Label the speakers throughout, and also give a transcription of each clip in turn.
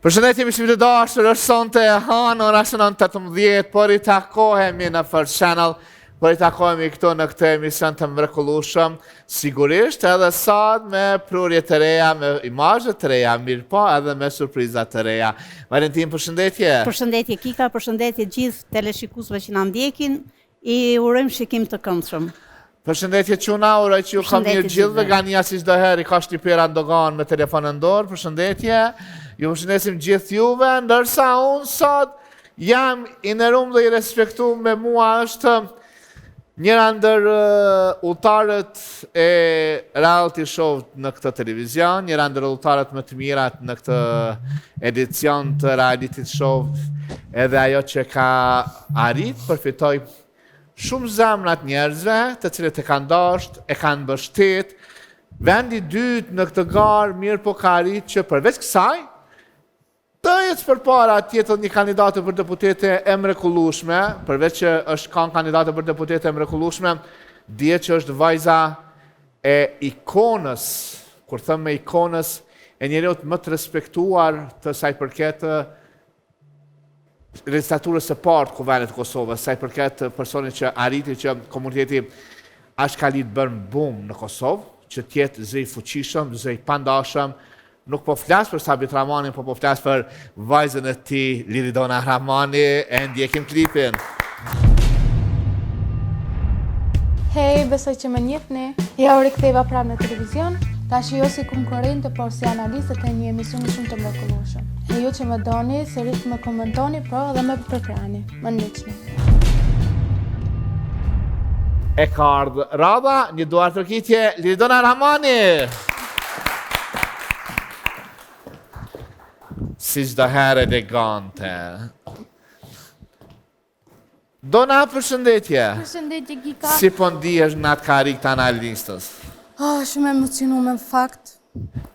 Speaker 1: Përshëndetje miqtë të dashur, është sonte hanë ora 9:18, por I takohemi në First Channel, por I takohemi këtu në këtë emision të mrekullueshëm, sigurisht edhe sot me prurje të reja, me imazhe të reja, mirë po edhe me surpriza të reja. Valentin, përshëndetje.
Speaker 2: Përshëndetje Kika, përshëndetje gjithë teleshikuesve që na ndjekin, I urojmë shikim të këndshëm.
Speaker 1: Përshëndetje Çuna, uroj që ju ka mirë gjithëve, nga një si çdo herë ka shtypera ndogan me telefonën dorë. Përshëndetje. Ju përshëndesim gjithë juve, ndërsa unë sot jam I nderuar dhe I respektuar, me mua është njëra ndër udhëtarët e reality show në këtë televizion, njëra ndër udhëtarët më të mirat në këtë edicion të reality show, edhe ajo që ka arrit përfitoj shumë zemrat njerëzve, të cilët e kanë dashur, e kanë mbështet. Vendi dytë në këtë garë mirë po ka arrit që përveç kësaj, të jetë përpara tjetër një kandidate për deputete e mrekullueshme, përveç që është kanë kandidate për deputete e mrekullueshme, dihet që është vajza e ikonës, kur them me ikonës, e njeriut më të respektuar të saj përket regjistraturës së parë të Kuvendit të Kosovës, saj përket personit që arriti që komuniteti Ashkalit bën boom në Kosovë, që tjetë zëj fuqishëm, zëj pandashëm. Nuk po flas për Sabit Rahmanin, po flas për vajzën e tij, Liridona Rahmani, e ndjekim klipin.
Speaker 3: Hej, besoj që më njihni. Ja u riktheva prapë në televizion, tash jo si konkurrente, por si analiste të një emisioni shumë të mrekullueshëm. E ju që më doni, sërish më komentoni, po edhe më përkrahani. Më ndiqni.
Speaker 1: E ka ardhur radha, një duar tërkitje, Liridona Rahmani. Si çdo herë elegante. Dona, përshëndetje.
Speaker 3: Përshëndetje Gika.
Speaker 1: Si po ndihesh në atë karik të analistës?
Speaker 3: Shumë emocionuar në fakt,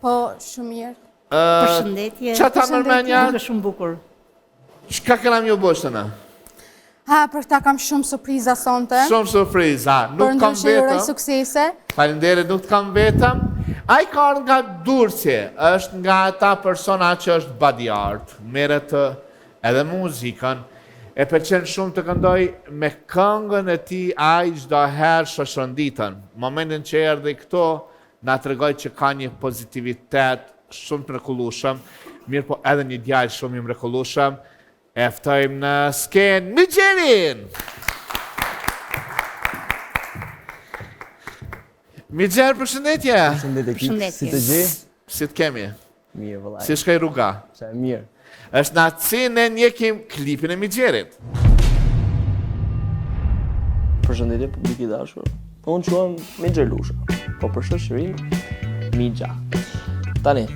Speaker 3: po shumë mirë.
Speaker 2: Përshëndetje.
Speaker 1: Qa ta mërmenja?
Speaker 2: Duke shumë bukur.
Speaker 1: Çka kena mjë bështë në?
Speaker 3: Për ta kam shumë surpriza sonte.
Speaker 1: Shumë surpriza. Nuk kam
Speaker 3: Për ndryshe
Speaker 1: suksese.
Speaker 3: suksese.
Speaker 1: Faleminderit, nuk kam vetëm. Ai ka ardhur nga Durrësi, është nga ata persona që është body art, merret edhe muzikën, e pëlqen shumë të këndoj me këngën e tij ai çdo herë shoshënditën. Momentin që erdhi këtu na tregoi që ka një pozitivitet shumë të mrekullueshëm, mirë po edhe një djalë shumë I mrekullueshëm. E ftojmë në skenë Mixherin. Mixher, përshëndetje.
Speaker 4: Përshëndetje Kik,
Speaker 2: Përshëndetje.
Speaker 4: si të gjej?
Speaker 1: Si të kemi?
Speaker 4: Mirë vëllai.
Speaker 1: Si shkoj rruga?
Speaker 4: Qa mirë.
Speaker 1: Është në atësi ne njekim klipin e Mixherit.
Speaker 4: Përshëndetje publik I dashur. Unë quhem Mixher Lusha, po për shoqërinë Mixha. Tani,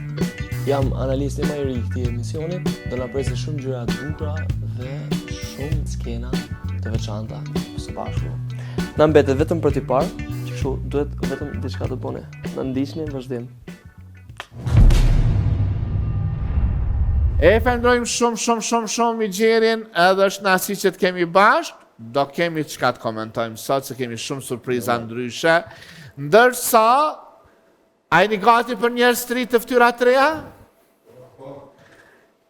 Speaker 4: jam analisti më I ri I këtij emisioni, do na presin shumë gjëra të bukura dhe shumë skena të veçanta së bashku. Na mbetet vetëm për t'i parë, që kështu duhet vetëm diçka të bëni. Na ndiqni në vazhdim.
Speaker 1: E falenderojmë shumë Mixherin, edhe është në asi që të kemi bashkë, do kemi çka të komentojmë sot, se kemi shumë surpriza ndryshe. Ndërsa, a jeni gati për njerëz të ri të ftyra të reja?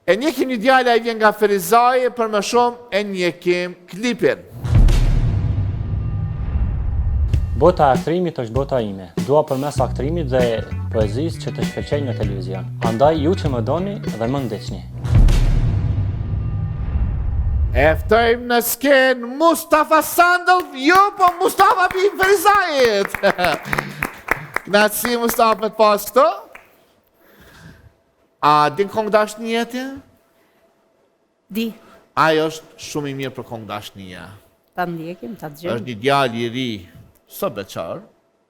Speaker 1: E njekim një djalë, ai vjen nga Ferizaj, për më shumë e njekim klipin.
Speaker 5: Bota e aktrimit është bota ime. Dua përmes aktrimit dhe poezisë që të shkëlqej në televizion. Andaj ju që më doni dhe më ndiqni.
Speaker 1: E ftojmë në skenë Mustafa Sandël, jo po Mustafa Bin Ferizajit. Knatësi Mustafa me të pas këto. A din këngë dashnije?
Speaker 2: Di,
Speaker 1: Ajo është shumë I mirë për këngë dashnie.
Speaker 2: ta ndjekim, ta dëgjojmë.
Speaker 1: Është një djalë I ri, së beqar,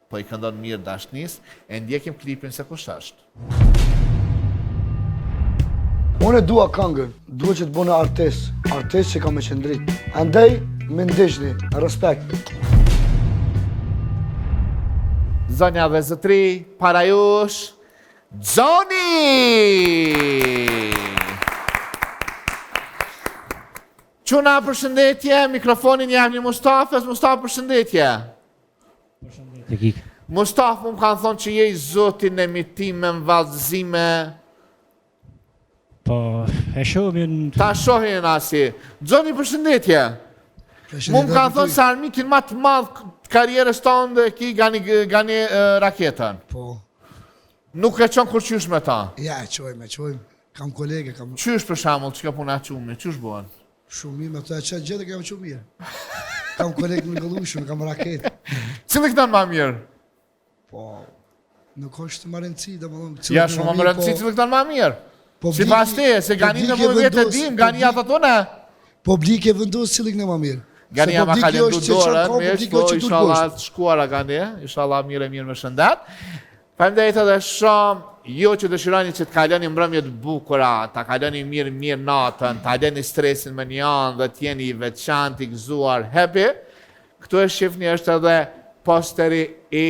Speaker 1: po I këndon mirë dashnis, e ndjekim klipin se kush është.
Speaker 6: Unë e dua këngën, dua që të bëne artist që ka me qëndrit. Andaj, me ndishni, respekt.
Speaker 1: Zonja dhe zëtri, para jush, Xoni! Quna, përshëndetje, mikrofonin jam një Mustafës. Mustafa, përshëndetje. Mustafa më kanë thonë që je I zotin e mi tim me vallëzime
Speaker 7: Po, e shohin...
Speaker 1: Ta shohin asi. Xhoni, përshëndetje. Mu më kanë thonë se armikin ma të madhë karierës tonë dhe ki gani raketën.
Speaker 6: Po.
Speaker 1: Nuk e qënë kur qysh me ta.
Speaker 6: Ja, qojmë. Kam kolege, kam...
Speaker 1: Qysh për shamull, që ka puna qumë, qysh buën?
Speaker 6: Shumë mirë, me të e qëtë gjithë kam shumë mirë. Kam kolege në gëllushëm, kam raketë.
Speaker 1: Cili këtanë ma mirë?
Speaker 6: Po, nuk është të më rëndësi, dhe më dhëmë...
Speaker 1: Ja, shumë më rëndësi, cili këtanë ma mirë. Si pas te, se gani në më vetë e dim, gani atë tone.
Speaker 6: Publike vendosë cili kënë ma mirë.
Speaker 1: Gani jam a kalendu dorën, mirë, po, ishallah të shkuara gani, ishallah mirë me shëndet. Faleminderit edhe shumë, jo që dëshironi që të kaloni mbrëmjet bukura, ta kaloni mirë natën, ta leni stresin me një anë dhe t'jeni i veçantë, i gëzuar, happy. Këtu e shifni është edhe posteri i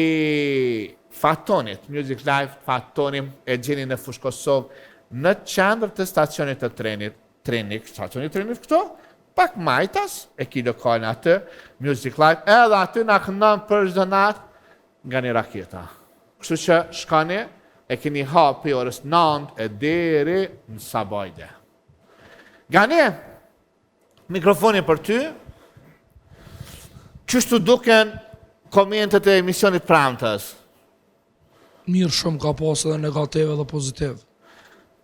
Speaker 1: Fatonit, Music Live Fatonim, e gjeni në Fushë Kosovë, në qendër të stacionit të trenit, stacionit trenit këto, pak majtas, e ki lokal në atë, Music Live, edhe aty në këndon për çdo natë nga një raketa. Kështu që shkani, e keni hapë për orës 9 e deri në sabajde. Gani, mikrofoni për ty, qështu duken komentet e emisionit pramtës?
Speaker 8: Mirë shumë, ka pasë edhe negativ edhe pozitiv.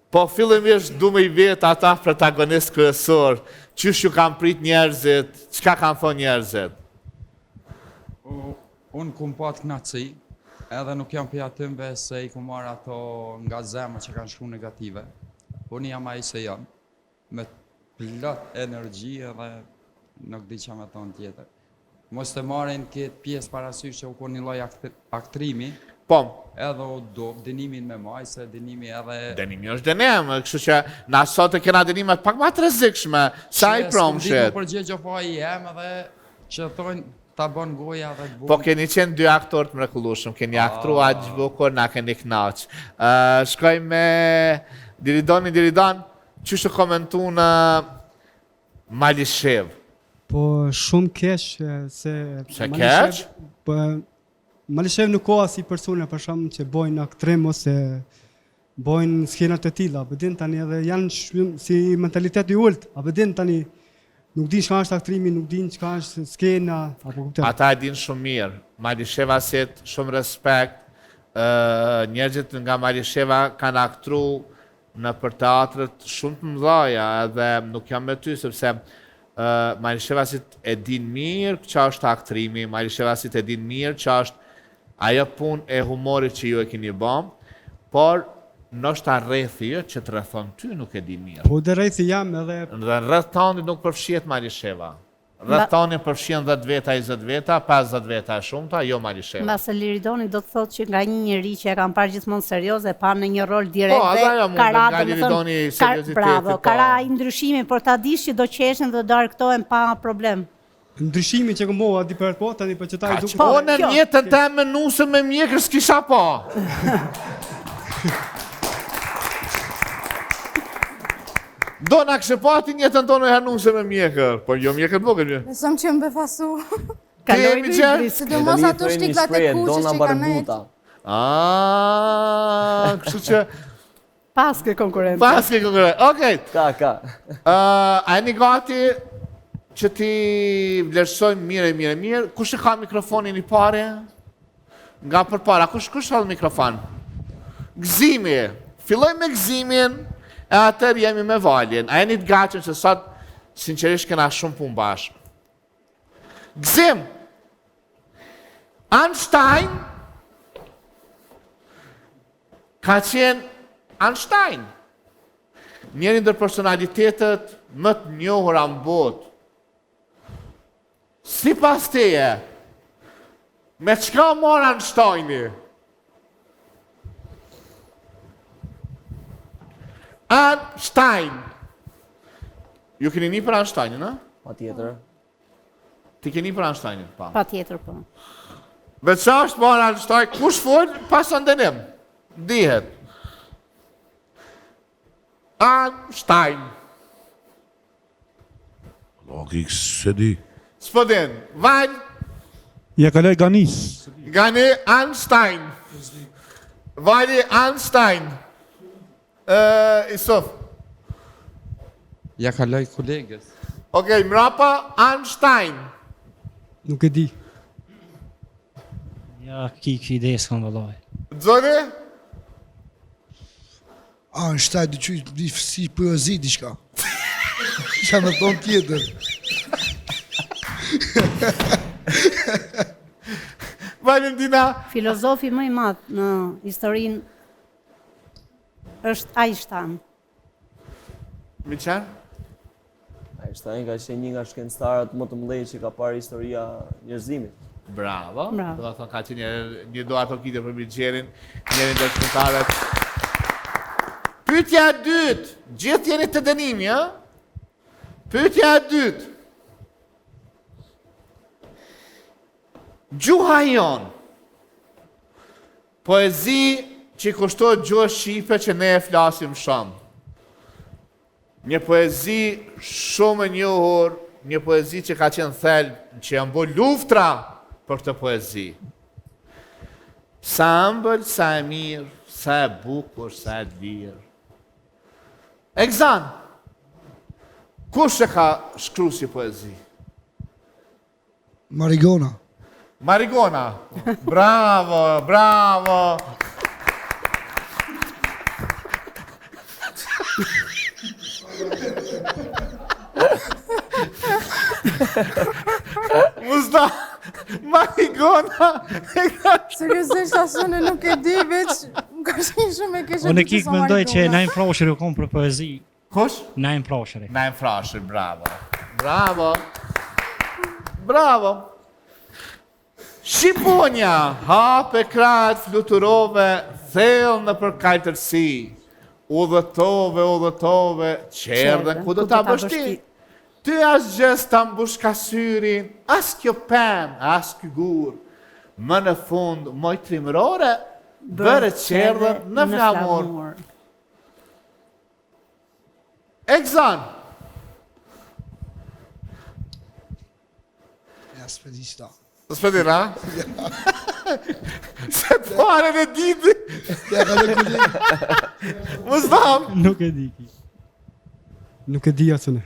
Speaker 1: Po fillimisht du me i vetë ata protagonist kryesor, qysh ju kam prit njerëzit, qka kam thonë njerëzit?
Speaker 9: Unë kum pat knaci, edhe nuk jam për atimve se i ku marrë ato nga zemë që kanë shku negative. Unë jam ai se jam, me plot energji edhe nuk di që me thonë tjetër. Mos të marrin këtë pjesë parasysh që u ko një loj aktrimi, edhe o do dënimin me maj, se dënimi edhe...
Speaker 1: Dënimi është dënim, kështu që na sot e kena dënimet pak ma të rrezikshme, sa i promshit.
Speaker 9: Që s'këm ditë përgjegjo po i jem edhe që thonë ta bon goja dhe të bon...
Speaker 1: Po keni qenë dy aktor të mrekullueshëm, keni aktru aq bukur, na keni knaq. Shkoj me Diridon, qysh e komentu në Malishev?
Speaker 10: Po shumë keq se...
Speaker 1: Se keq?
Speaker 10: Malishev nuk ka si persone për shumë që bojnë aktrim ose bojnë skenat e tilla, apo din tani edhe janë si mentalitet i ulët, apo din tani nuk din çka është aktrimi, nuk din çka është skena, apo kupton.
Speaker 1: Ata e din shumë mirë. Malishevasit shumë respekt. Njerëzit nga Malisheva kanë aktru në për teatret shumë të mëdhaja, edhe nuk jam me ty sepse Malishevasit e din mirë që është aktrimi, Malishevasit e din mirë që është ajo pun e humorit që ju e keni bëm, por nështë rrethi që të rrethon ty nuk e di mirë.
Speaker 10: Po dhe rrethi jam edhe...
Speaker 1: Dhe rreth tani nuk përfshihet Malisheva. Rreth tani përfshin 10 veta, 20 veta, 50 veta e shumëta, jo Malisheva.
Speaker 2: Mbas Liridoni do të thotë që nga një njeri që e kanë parë gjithmonë serioze, pa në një rol direkt dhe kara, bravo, kara i ndryshimi, por ta dish që do qeshin dhe do arktohen pa problem.
Speaker 10: Ndryshimi që këmboha di për po, tani për që ta i duke...
Speaker 1: Po në jetën te me nusën me mjekër s'kisha po. Do në kështë po ati njëtën tonë e hanusën me mjekër, po jo mjekër të vogël.
Speaker 3: Besëm që më befasu.
Speaker 1: Kemi që?
Speaker 3: Se do mos ato shtiklat e kuqës që kanë nejtë.
Speaker 1: Kështu që...
Speaker 2: Paske konkurente.
Speaker 1: Paske konkurente, okej.
Speaker 4: Ka.
Speaker 1: A e një gati që ti vlerësojmë mirë. Kush e ka mikrofonin i pare? Nga për para, kush ka mikrofon? Gzimi. Filloj me gzimin, e atër jemi me valjen. A e një të gacën që sot, sinqerisht kena shumë pun bashkë. Gzim. Einstein ka qenë Einstein. Njëri ndër personalitetet më të njohura në botë. Si pas teje, me qka mora Einsteini? Einstein. Ju keni një për Einsteinin, në?
Speaker 4: Pa tjetër.
Speaker 1: Ti keni për Einsteinin, pa?
Speaker 2: Pa tjetër, po.
Speaker 1: Me qa është mora Einstein, kush folë pas andenim? Dihet. Einstein.
Speaker 11: Logik se di.
Speaker 1: Spodin, Val.
Speaker 7: Ja kaloj Ganis.
Speaker 1: Gani Einstein. Vali Einstein. Isof.
Speaker 9: Ja kaloj kolegës.
Speaker 1: Okej, mrapa Einstein.
Speaker 10: Nuk e di.
Speaker 7: Ja, kik ide s'kam vallaj.
Speaker 1: Zoni?
Speaker 6: Einstein di qysh di si poezi diçka. Isha me thonë tjetër.
Speaker 1: Valentina?
Speaker 2: Filozofi më i madh në historinë është Einstein.
Speaker 1: Miqan?
Speaker 4: Einstein ka qenë një nga shkencëtarët më të mëdhenj që ka parë historia njerëzimit.
Speaker 1: Bravo.
Speaker 2: Bravo.
Speaker 1: Do të thonë ka qenë një do ato kite për Mirgjerin, njërin dhe shkëntarët. Pyetja e dytë, gjithë jeni të dënimi, ë? Pyetja e dytë. Gjuha jon. Poezi që kushtohet gjuhë shqipe që ne e flasim shumë. Një poezi shumë e njohur, një poezi që ka qenë thelb, që janë bërë luftra për këtë poezi. Sa ëmbël, sa e mirë, sa e bukur, sa e lirë. Egzan, kush e ka shkruar si poezi?
Speaker 6: Marigona.
Speaker 1: Marigona. Bravo, bravo. Muzda, Marigona.
Speaker 3: Seriozisht asune nuk e di, veç më ka qenë shumë e keqe.
Speaker 7: Unë kik mendoj që Naim Frashëri u kom për poezi.
Speaker 1: Kush?
Speaker 7: Naim Frashëri.
Speaker 1: Naim Frashëri, bravo. Bravo. Bravo. Shqiponja, hape kratë, fluturove, thellë në përkajtërsi. Udhëtove, qerdhen ku do ta bësh ti. Ty as gjës ta mbush ka syrin, as kjo pem, as ky gur. Më në fund, moj trimërore, bëre qerdhen në flamur. Egzan.
Speaker 6: Ja, spedista.
Speaker 1: S'pedin, ha? Se pare në diti.
Speaker 6: Ja, ka në kullin.
Speaker 1: Muzdam.
Speaker 10: Nuk e di ki. Nuk e di asune.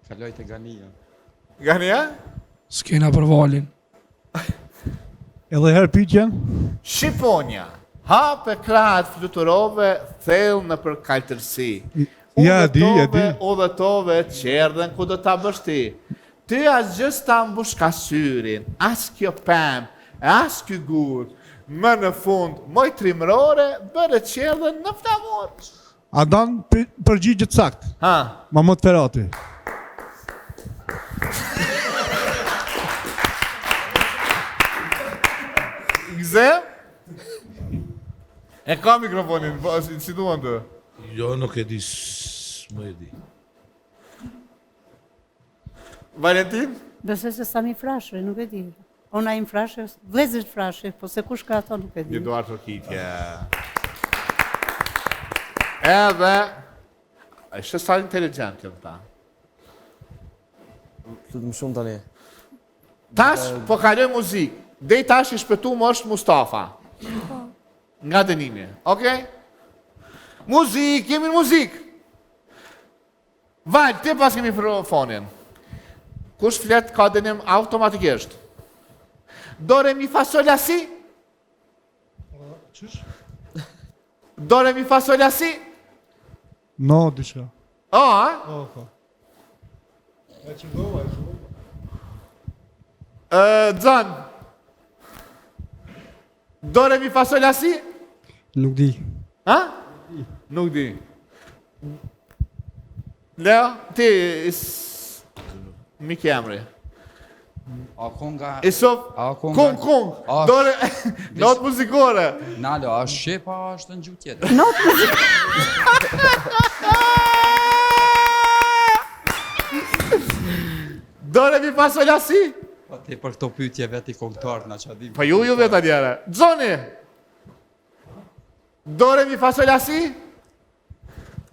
Speaker 9: Kaloj të Gania.
Speaker 1: Gania?
Speaker 8: S'kena për valin.
Speaker 7: Edhe herë pyetja?
Speaker 1: Shqiponja, hape kratë fluturove, thellë në përkajtërsi.
Speaker 7: Ja, di.
Speaker 1: Udhëtove, qerdhen ku do ta bësh ti. Ty as gjës ta mbush ka syrin, as kjo pem, as ky gur. Më në fund, moj trimërore, bëre qerdhen në flamur.
Speaker 7: A dan përgjigje të saktë?
Speaker 1: Ha?
Speaker 7: Mahmut Ferati.
Speaker 1: Gzem? E ka mikrofonin, si duan të?
Speaker 11: Jo, nuk e di, më e di.
Speaker 1: Valentin?
Speaker 2: Besoj se Sami Frashëri, nuk e di. O Naim Frashëri, vëllezërit Frashëri, po se kush ka ato nuk e di.
Speaker 1: Një duar të kitje. Edhe, ishte sa inteligent kjo ta.
Speaker 4: Flet më shumë tani.
Speaker 1: Tash, po kaloj muzikë. Dej tash i shpëtu më është Mustafa. Nga dënimi, okej? Muzikë, jemi në muzikë. Val, ti pas kemi mikrofonin. Kush flet ka dënim automatikisht. Do, re, mi, fa, sol, la, si? Do, re, mi, fa, sol, la, si?
Speaker 7: No, diçka.
Speaker 1: O, ha?
Speaker 7: Po.
Speaker 1: Dzan. Do, re, mi, fa, sol, la, si?
Speaker 10: Nuk di.
Speaker 1: Ha? Nuk di. Leo, ti, mi kemri.
Speaker 9: A konga...
Speaker 1: Isof,
Speaker 9: A konga...
Speaker 1: kong, dore, not muzikore.
Speaker 9: Nalo, a shqepa është në gjuhë tjetër.
Speaker 2: Not muzikore.
Speaker 1: Dore mi fa, sol, la, si?
Speaker 9: Po ti për këto pyetje veti kongtarë na qa dim.
Speaker 1: Pa ju vetë atjere. Dzoni! Dore mi fa, sol, la, si?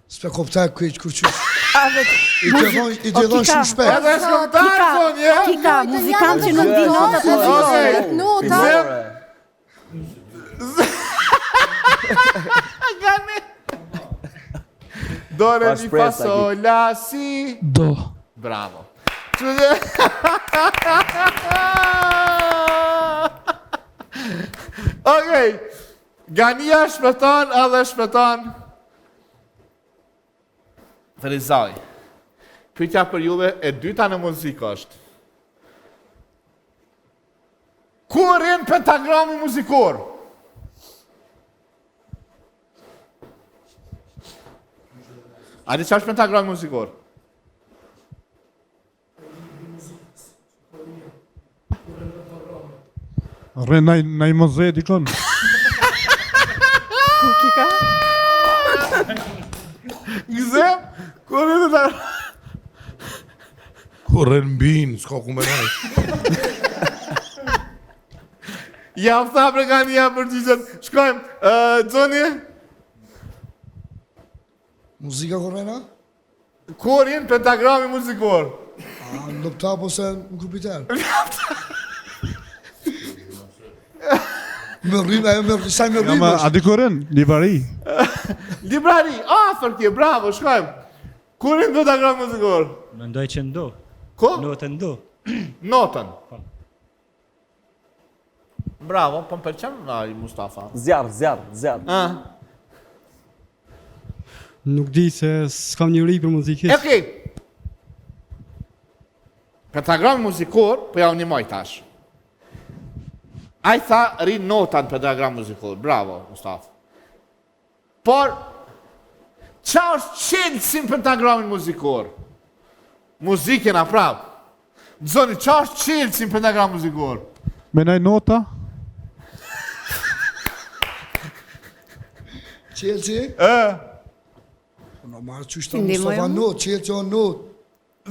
Speaker 6: S'pe koptaj kujq kur qysh. I
Speaker 2: I
Speaker 6: të dhon shumë shpejt.
Speaker 1: Edhe shkëmtar, zoni, e?
Speaker 2: Kika, muzikant që nuk di notat muzikore.
Speaker 3: Nota.
Speaker 1: Gani. Do, re, mi, fa, sol, la, si.
Speaker 8: Do.
Speaker 1: Bravo. Okej. Gania shpëton edhe shpëton. Ferizaj. Pyetja për juve e dyta në muzikë është. Ku rrin pentagrami muzikor? A di çfarë është pentagrami muzikor?
Speaker 7: Rre në i muze dikon.
Speaker 2: Kukika?
Speaker 1: Gëzëm? Ku rrin pentagrami?
Speaker 11: Kurren bin, s'ka ku me raj.
Speaker 1: Ja tha për Gania për gjyqen. Shkojmë, Xoni?
Speaker 6: Muzika korrena?
Speaker 1: Ku rrin pentagrami muzikor?
Speaker 6: Në laptop ose në kompjuter? Më rrin, ajo më sa më rrin.
Speaker 7: A di ku rrin? Librari.
Speaker 1: Librari, afër tje, bravo, shkojmë. Ku rrin pentagrami muzikor?
Speaker 5: Mendoj që ndo.
Speaker 1: Ku?
Speaker 5: Notën ndo.
Speaker 1: Notën. Bravo, po më pëlqen ai Mustafa.
Speaker 4: Zjarr.
Speaker 10: Nuk di se s'kam një ri për muzikës.
Speaker 1: Okej. Pentagrami muzikor, po ja unë moj tash. Ai tha ri notan pentagram muzikor. Bravo, Mustafa. Por qa është qelësi në pentagramin muzikor? Muzikën a prap. Zoni, qa është qelësi në pentagram muzikor?
Speaker 7: Menaj nota?
Speaker 6: Qelësi? Në marë që shtë
Speaker 2: Ndihmoj
Speaker 6: Mustafa
Speaker 2: unë?
Speaker 6: not, qelësi o not.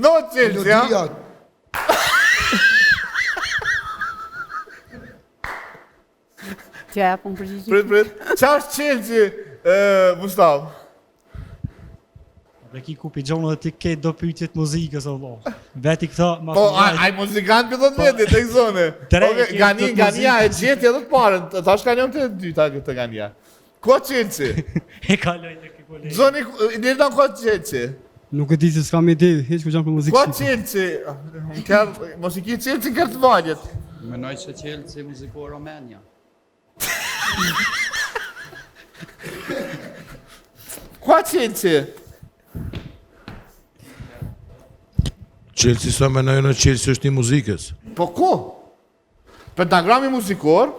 Speaker 1: Not qelësi, ja?
Speaker 6: Melodiat.
Speaker 2: T'ja japun përgjigje.
Speaker 1: Prit. Qa është qelësi, Mustafa?
Speaker 10: Dhe ki ku pi gjonë dhe ti ke do pyetjet muzikës, Allah. Veti këta ma
Speaker 1: Po, ai muzikant për dhëtë vetit, e këzone. Gania e gjeti edhe të parën, ta është kanjon të dyta këtë Gania. Ko qelësi?
Speaker 10: E kaloj në këtë kolegë.
Speaker 1: Zoni, njërë da ko qelësi?
Speaker 10: Nuk e di se s'kam ide, heq ku gjanë për muzikë
Speaker 1: Ko
Speaker 10: shqipe.
Speaker 1: qelësi? Mos i ki qelësi në kërtë valjet.
Speaker 9: Menoj që qelësi muzikor Romania.
Speaker 1: Ko qelësi?
Speaker 11: Qelësi sa menoj në qelësi është një muzikës.
Speaker 1: Po ku? Pentagrami muzikor,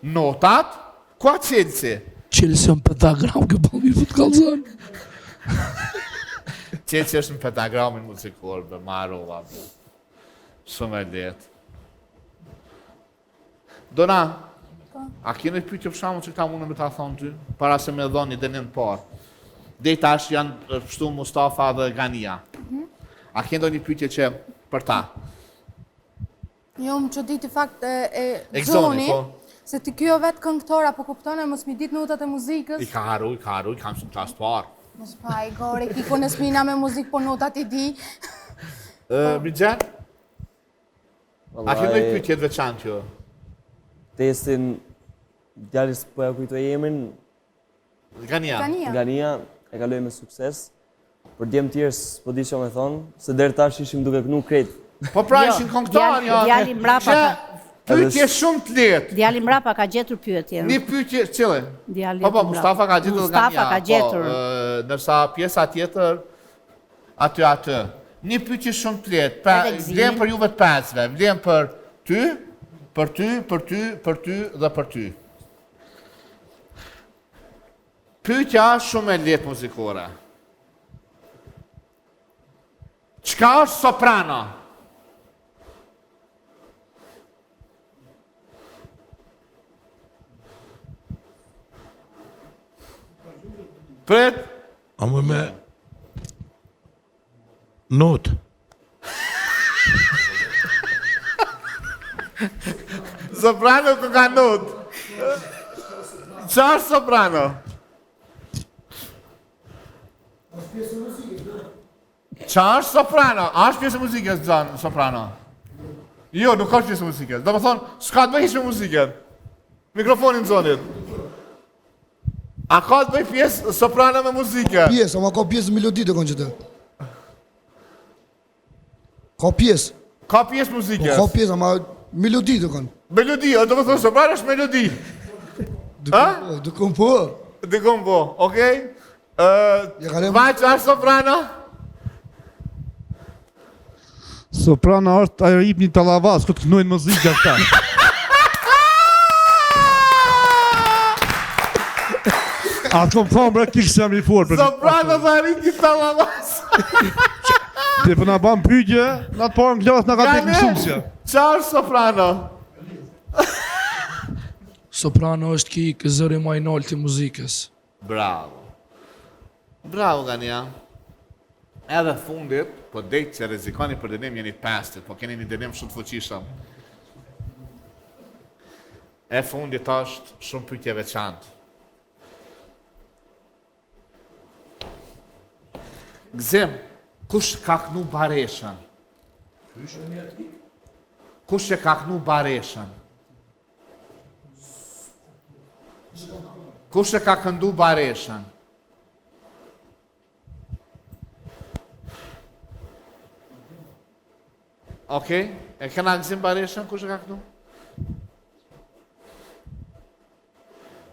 Speaker 1: notat, ko qelësi?
Speaker 8: Qelësi në pentagram, kë bëmi për të kalzën.
Speaker 1: Qelësi është në pentagramin muzikor, be marrova. Shumë e letë. Dona, a kene pyetje për shkakun që ta mundë me ta thonë ty, para se me dhoni dënim parë. Dhe tash janë pështu Mustafa dhe Gania. A kene do një pyetje që për ta?
Speaker 3: Jo, më që ditë fakt e
Speaker 1: Zoni,
Speaker 3: Zoni, se ti kjo vetë këngëtor apo kuptone, mos mi ditë notat e muzikës.
Speaker 1: I ka haru, kam shumë qasë parë.
Speaker 3: Mos pa i gore, kiko në smina me muzikë, po notat i di.
Speaker 1: Bigjen? A kene do një pyetje të veçantë jo?
Speaker 4: Testin djalis po ja kujtoj emrin,
Speaker 1: Gania.
Speaker 4: Gania e kaloi me sukses. Për djemë tjerë s'po di që me thonë, se deri tash ishim duke kënu krejt.
Speaker 1: Po pra ishin këngëtar, ja.
Speaker 2: Djali mbrapa ka.
Speaker 1: Pyetje shumë të lehtë.
Speaker 2: Djali mbrapa ka gjetur pyetjen.
Speaker 1: Një pyetje, cile?
Speaker 2: Djali
Speaker 1: Po, Mustafa ka gjetur Gania.
Speaker 2: Mustafa ka gjetur.
Speaker 1: Nërsa pjesa tjetër, aty. Një pyetje shumë të lehtë. Vlen për juve të pesve, vlen për ty, për ty dhe për ty. Pyetja është shumë e lehtë muzikore. Çka është soprano? Pret?
Speaker 11: A më me... Not.
Speaker 1: Soprano ku ka not. Qa është soprano? Qa është soprano? A është pjesë e muzikës, Gjan, soprano? Jo, nuk është pjesë e muzikës. Do më thonë, s'ka të bëjsh me muzikën. Mikrofonin zonit. A ka të bëj pjesë soprano me muzike?
Speaker 6: Pjesë, ama ka pjesë melodi të konë që të. Ka pjesë.
Speaker 1: Ka pjesë muzike?
Speaker 6: Ka pjesë, ama melodi të konë.
Speaker 1: Melodi, do më thonë soprano është melodi.
Speaker 6: Dëkon po.
Speaker 1: Dëkon po, okej? Vaj që është soprano?
Speaker 7: Soprano është ajo jip një talavas, këtë kënojnë muzika këta. A të kom thonë bre, kikë se jam i forë.
Speaker 1: Soprano dhe rrit një talavas.
Speaker 7: Dhe për nga ban pyqje, në të parë në glasë nga ka tek në shumësja.
Speaker 1: Qa është soprano?
Speaker 8: Soprano është ki zëri ma i naltë i muzikës.
Speaker 1: Bravo. Bravo, Gania. Edhe fundit, po dejtë që rezikoni për dënim jeni pastit, po keni një dënim shumë të fuqishëm. E fundit është shumë pyetje veçantë. Gzim, kush ka knu Bareshën? Kush e ka knu Bareshën? Kush e ka këndu Bareshën? Okej, e kena Gzim Bareshën, kush e ka këndu?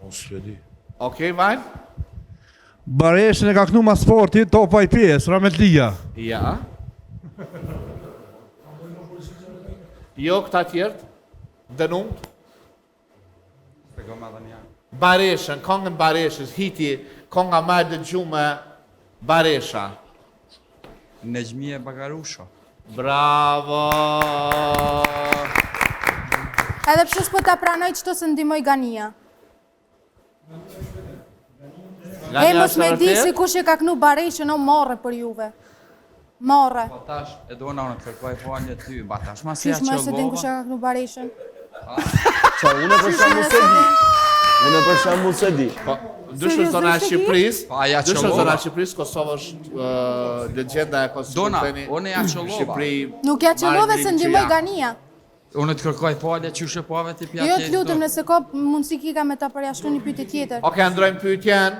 Speaker 11: Unë s'pedi.
Speaker 1: Okej, vajnë?
Speaker 7: Bareshën e ka kënu ma sportit, topa i pjesë, Rametlia.
Speaker 1: Ja. Jo këta tjertë, dënumt. Bareshën, kongën Bareshës, hiti, konga ma dëgjume Baresha.
Speaker 9: Nejmie Bagarusha.
Speaker 1: Bravo!
Speaker 3: Edhe pse s'po ta pranoj që të së ndimoj Gania. E mos me di si kush e ka kënu Bareshën, o morre për juve. Morre.
Speaker 9: Po tash, e dona unë të kërkoj falje ty, ba tash ma si ja
Speaker 3: Qysh më se din kush e
Speaker 9: qëllova.
Speaker 3: ka kënu Bareshën?
Speaker 4: Qa, unë për shembull se di. Unë për shembull se di.
Speaker 1: Dyshë zona e Shqipërisë,
Speaker 9: Pa ja
Speaker 1: dyshë zona
Speaker 9: qëllova.
Speaker 1: e Shqipërisë, Kosovë është legjenda e Kosovës.
Speaker 9: Dona, unë ja qëllova.
Speaker 3: Nuk ja qëllove se ndimoj Gania.
Speaker 9: Unë të kërkoj falje që shepove ti pja
Speaker 3: Jo të lutem nëse ka mundësi kika me ta përjashtu një pyetje tjetër.
Speaker 1: Oke, ndrojmë pyetjen.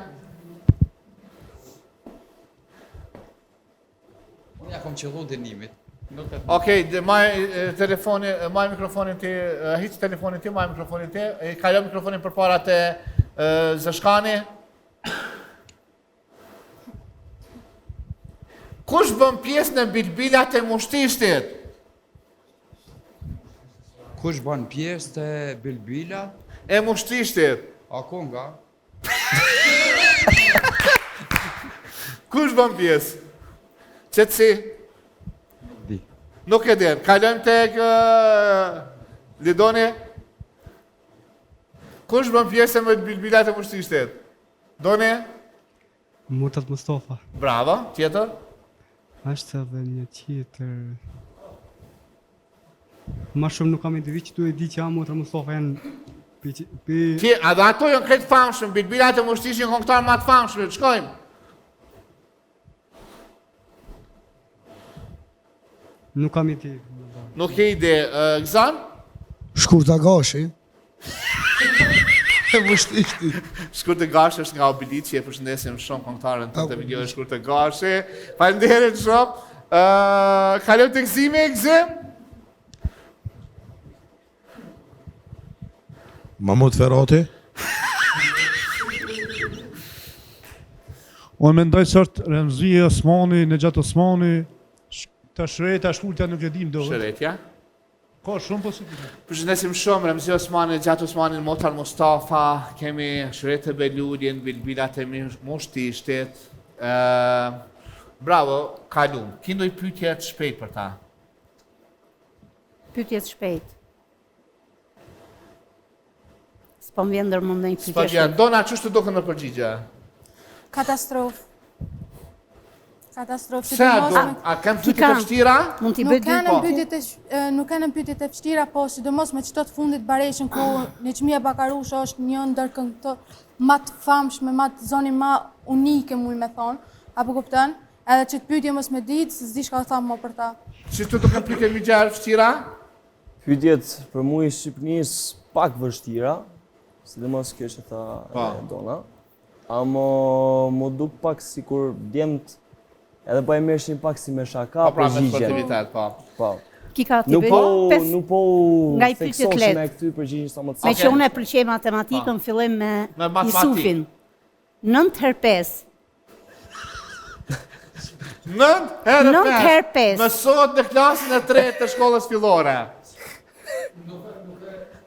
Speaker 9: Unë ja kom qëllu dënimit.
Speaker 1: Okej, maj mikrofonin ti, hiq telefonin ti, maj mikrofonin ti, kaljo mikrofonin për para të Zëshkani. Kush bën pjesë në bilbilat e mushtishtit?
Speaker 9: Kush bën pjesë të bilbila?
Speaker 1: E mushtishtit.
Speaker 9: A konga?
Speaker 1: Kush bën pjesë? Qëtësi?
Speaker 9: Di.
Speaker 1: Nuk e din. Kalojmë tek Lidoni. Kush bën pjesë me bilbilat e mushtishtit? Doni?
Speaker 10: Mutat Mustafa.
Speaker 1: Bravo. Tjetër?
Speaker 10: Ashtë edhe një tjetër... Ma shumë nuk kam individ që tu e di që Mutat Mustafa janë...
Speaker 1: Edhe ato janë kretë famshëm, bilbilat e mushtishtit janë këngëtar më të famshëm. Shkojmë.
Speaker 10: Nuk kam ide.
Speaker 1: Nuk ke ide. Gzan?
Speaker 6: Shkurta Gashi. E mushtishti.
Speaker 1: Shkurtë Gashi është nga Obilici, e përshëndesim shumë këngëtarën të të video e Shkurtë Gashi. Faleminderit shumë. Kalojmë tek Gzimi, Gzim?
Speaker 11: Mahmut Ferrati.
Speaker 7: Unë mendoj se është Remzi Osmani, Nejat Osmani, të Shretja, Shkurtja nuk e dim do.
Speaker 1: Shretja.
Speaker 7: Ka shumë positive.
Speaker 1: Përshëndesim shumë Remzi Osmani, Nejat Osmani, Motar Mustafa, kemi Shretë Beludin, bilbilat e mushtishtit. Bravo, kalum. Ki ndoj pyetje të shpejt për ta?
Speaker 2: Pyetje të shpejt. S'po më vjen ndërmend një pyetje.
Speaker 1: S'po vjen. Dona, ç'është të duken në përgjigje?
Speaker 3: Katastrofë. Katastrofë.
Speaker 1: Se a kanë pyetje të vështira?
Speaker 2: Mund t'i bëj dy.
Speaker 3: Nuk kanë pyetje të vështira, po sidomos me çdo të fundit Bareshën ku Nejmia Bagarusha është një ndër këngëtarët më të famshëm, më të zoni më unike, muj me thon, apo kupton? Edhe që të pyetje mos me ditë, s'di çka tham më për ta.
Speaker 1: Si të duken pyetje më gjerë vështira?
Speaker 4: Pyetjet për mua i Shqipërisë pak vështira, sidomos kjo që tha Dona. Amo mu duk pak si kur djemt edhe po e merrshin pak si me shaka
Speaker 1: përgjigjen. Po pra me sportivitet, po.
Speaker 4: Po.
Speaker 2: Kika ti
Speaker 4: Nuk po
Speaker 2: nga i pyetje
Speaker 4: theksoheshin me këty përgjigjen sa më të
Speaker 2: Me që unë e pëlqej matematikën, fillojmë me Jusufin. 9 herë 5.
Speaker 1: 9 herë
Speaker 2: 5.
Speaker 1: Mësohet në klasën e 3 të shkollës fillore.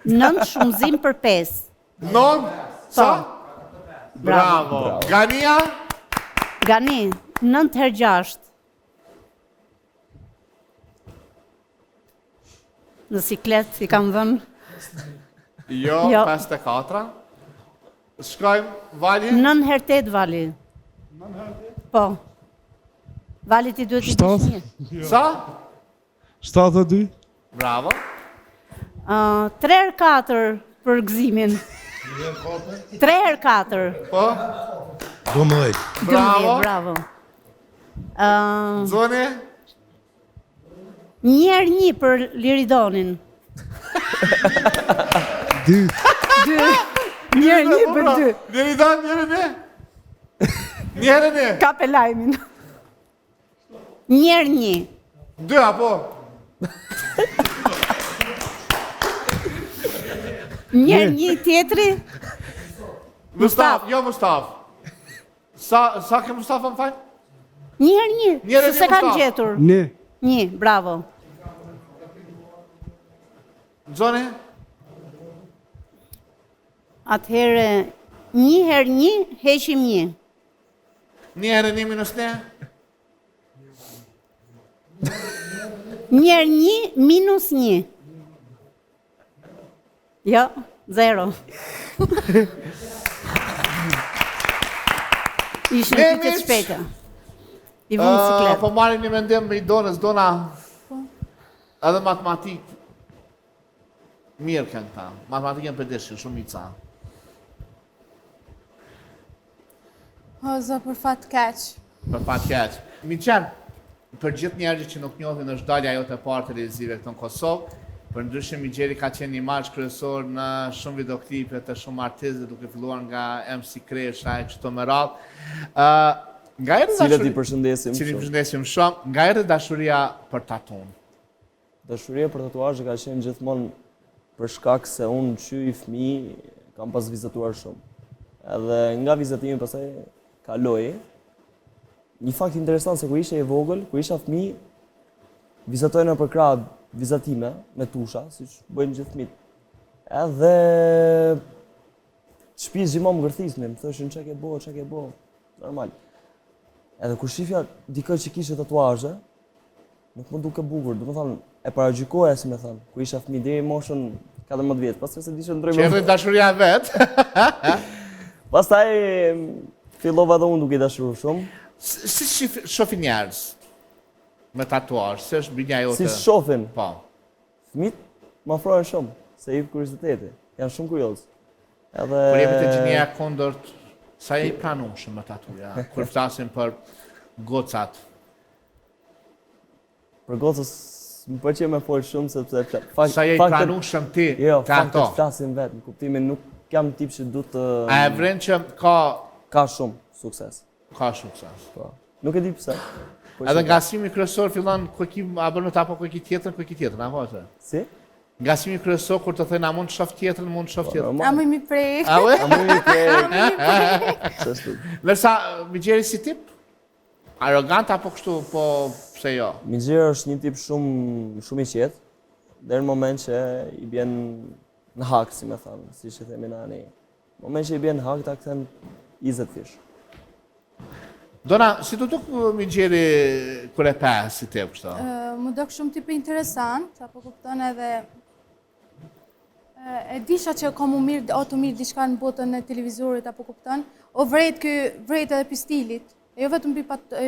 Speaker 2: 9 shumëzim për 5.
Speaker 1: 9? Sa? Bravo. Gania?
Speaker 2: Gani, 9 herë 6. Në siklet i kam dhënë.
Speaker 1: Jo, 54. Shkojmë, Vali?
Speaker 2: 9 herë 8, Vali. 9 herë 8? Po. Vali ti duhet i dish një.
Speaker 1: Sa?
Speaker 7: 72.
Speaker 1: Bravo.
Speaker 2: 3 herë 4 për gëzimin. 3 herë 4.
Speaker 1: Po?
Speaker 11: 12.
Speaker 1: Bravo.
Speaker 2: Bravo.
Speaker 1: Zoni?
Speaker 2: 1 herë 1 për Liridonin.
Speaker 7: 2.
Speaker 2: 2. 1 herë 1 për 2.
Speaker 1: Liridon, 1 herë 1. 1 herë 1.
Speaker 2: Kape lajmin. 1 herë 1.
Speaker 1: 2 apo?
Speaker 2: 1 herë 1 tjetri?
Speaker 1: Mustaf, jo Mustaf. Sa ke Mustafa më fal?
Speaker 2: 1 herë 1. Se kanë gjetur. 1, bravo.
Speaker 1: Zoni?
Speaker 2: Atëherë 1 herë 1 heqim 1.
Speaker 1: 1 herë 1 minus 1?
Speaker 2: 1 herë 1 minus 1. Jo, 0. Ishën pyetje të shpejta. I vëmë siklet.
Speaker 1: Po marrim një mendim me Idonës, Dona. Edhe matematik. Mirë kanë ta. Matematikën për deshë, shumica.
Speaker 3: O, zë, për fat keq.
Speaker 1: Për fat keq. Mi qenë, për gjithë njerëzit që nuk njohin është dalja jote e parë televizive këtu në Kosovë. Për ndryshim Migjeri ka qenë imazh kryesor në shumë videoklipe të shumë artistë, duke filluar nga MC Kresha e çto me radhë. Nga erdhi
Speaker 4: Cilët i përshëndesim
Speaker 1: shumë. Nga erdhi dashuria për tatun.
Speaker 4: Dashuria për tatuazhe ka qenë gjithmonë për shkak se unë që i fëmijë kam pas vizatuar shumë. Edhe nga vizatimi pastaj kaloi. Një fakt interesant se kur isha i vogël, kur isha fëmijë, vizatoj në përkrah vizatime me tusha, siç bëjnë gjithë fëmijët. Edhe shtëpisë gjithmonë më ngërthisnin, më thoshin çka ke bo, normal. Edhe kur shifja dikë që kishte tatuazhe, nuk më duke bukur, domethënë e paragjykoja si më thënë, kur isha fëmijë deri moshën 14 vjet, pastaj se disha ndroj.
Speaker 1: Çfarë dashuria vet?
Speaker 4: Pastaj fillova dhe unë duke dashur shumë.
Speaker 1: Si shohin njerëz me tatuazh, se është binja jote?
Speaker 4: Si shohin?
Speaker 1: Po.
Speaker 4: Fëmijët më afrohen shumë, se i kurioziteti, janë shumë kurioz. Edhe
Speaker 1: kur jemi te gjinia kundërt, sa i pranueshëm me tatuja, kur flasim për gocat.
Speaker 4: Për gocës më pëlqen me fol shumë sepse
Speaker 1: sa i pranueshëm ti
Speaker 4: ka ato. Flasim vetë, në kuptimin nuk jam tip që du të...
Speaker 1: A e vren që
Speaker 4: ka shumë sukses.
Speaker 1: Ka sukses.
Speaker 4: Po. Nuk e di pse.
Speaker 1: Edhe ngasimi kryesor fillon a bën apo kujki tjetër, apo atë?
Speaker 4: Si?
Speaker 1: Ngasimi kryesor kur të thënë a mund të shoh tjetër, mund të shoh tjetër.
Speaker 3: A më mi prej.
Speaker 1: A we?
Speaker 4: A më mi prej.
Speaker 1: Lërsa, Migjeri si tip? Arrogant apo kështu, po pse jo?
Speaker 4: Migjeri është një tip shumë i qetë, deri në moment që i bjen në hak, si me thamë, si që themi nani. Në moment që i bjen në hak, ta këthen 20 fish.
Speaker 3: Dona,
Speaker 1: si të duk Migjeri kër e pa si tep kështu?
Speaker 3: Më duk shumë tipi interesant, apo kupton edhe e disha që ka më mirë, o të mirë diçka në botën e televizorit, apo kupton, o vrejt edhe pi stilit, jo vetëm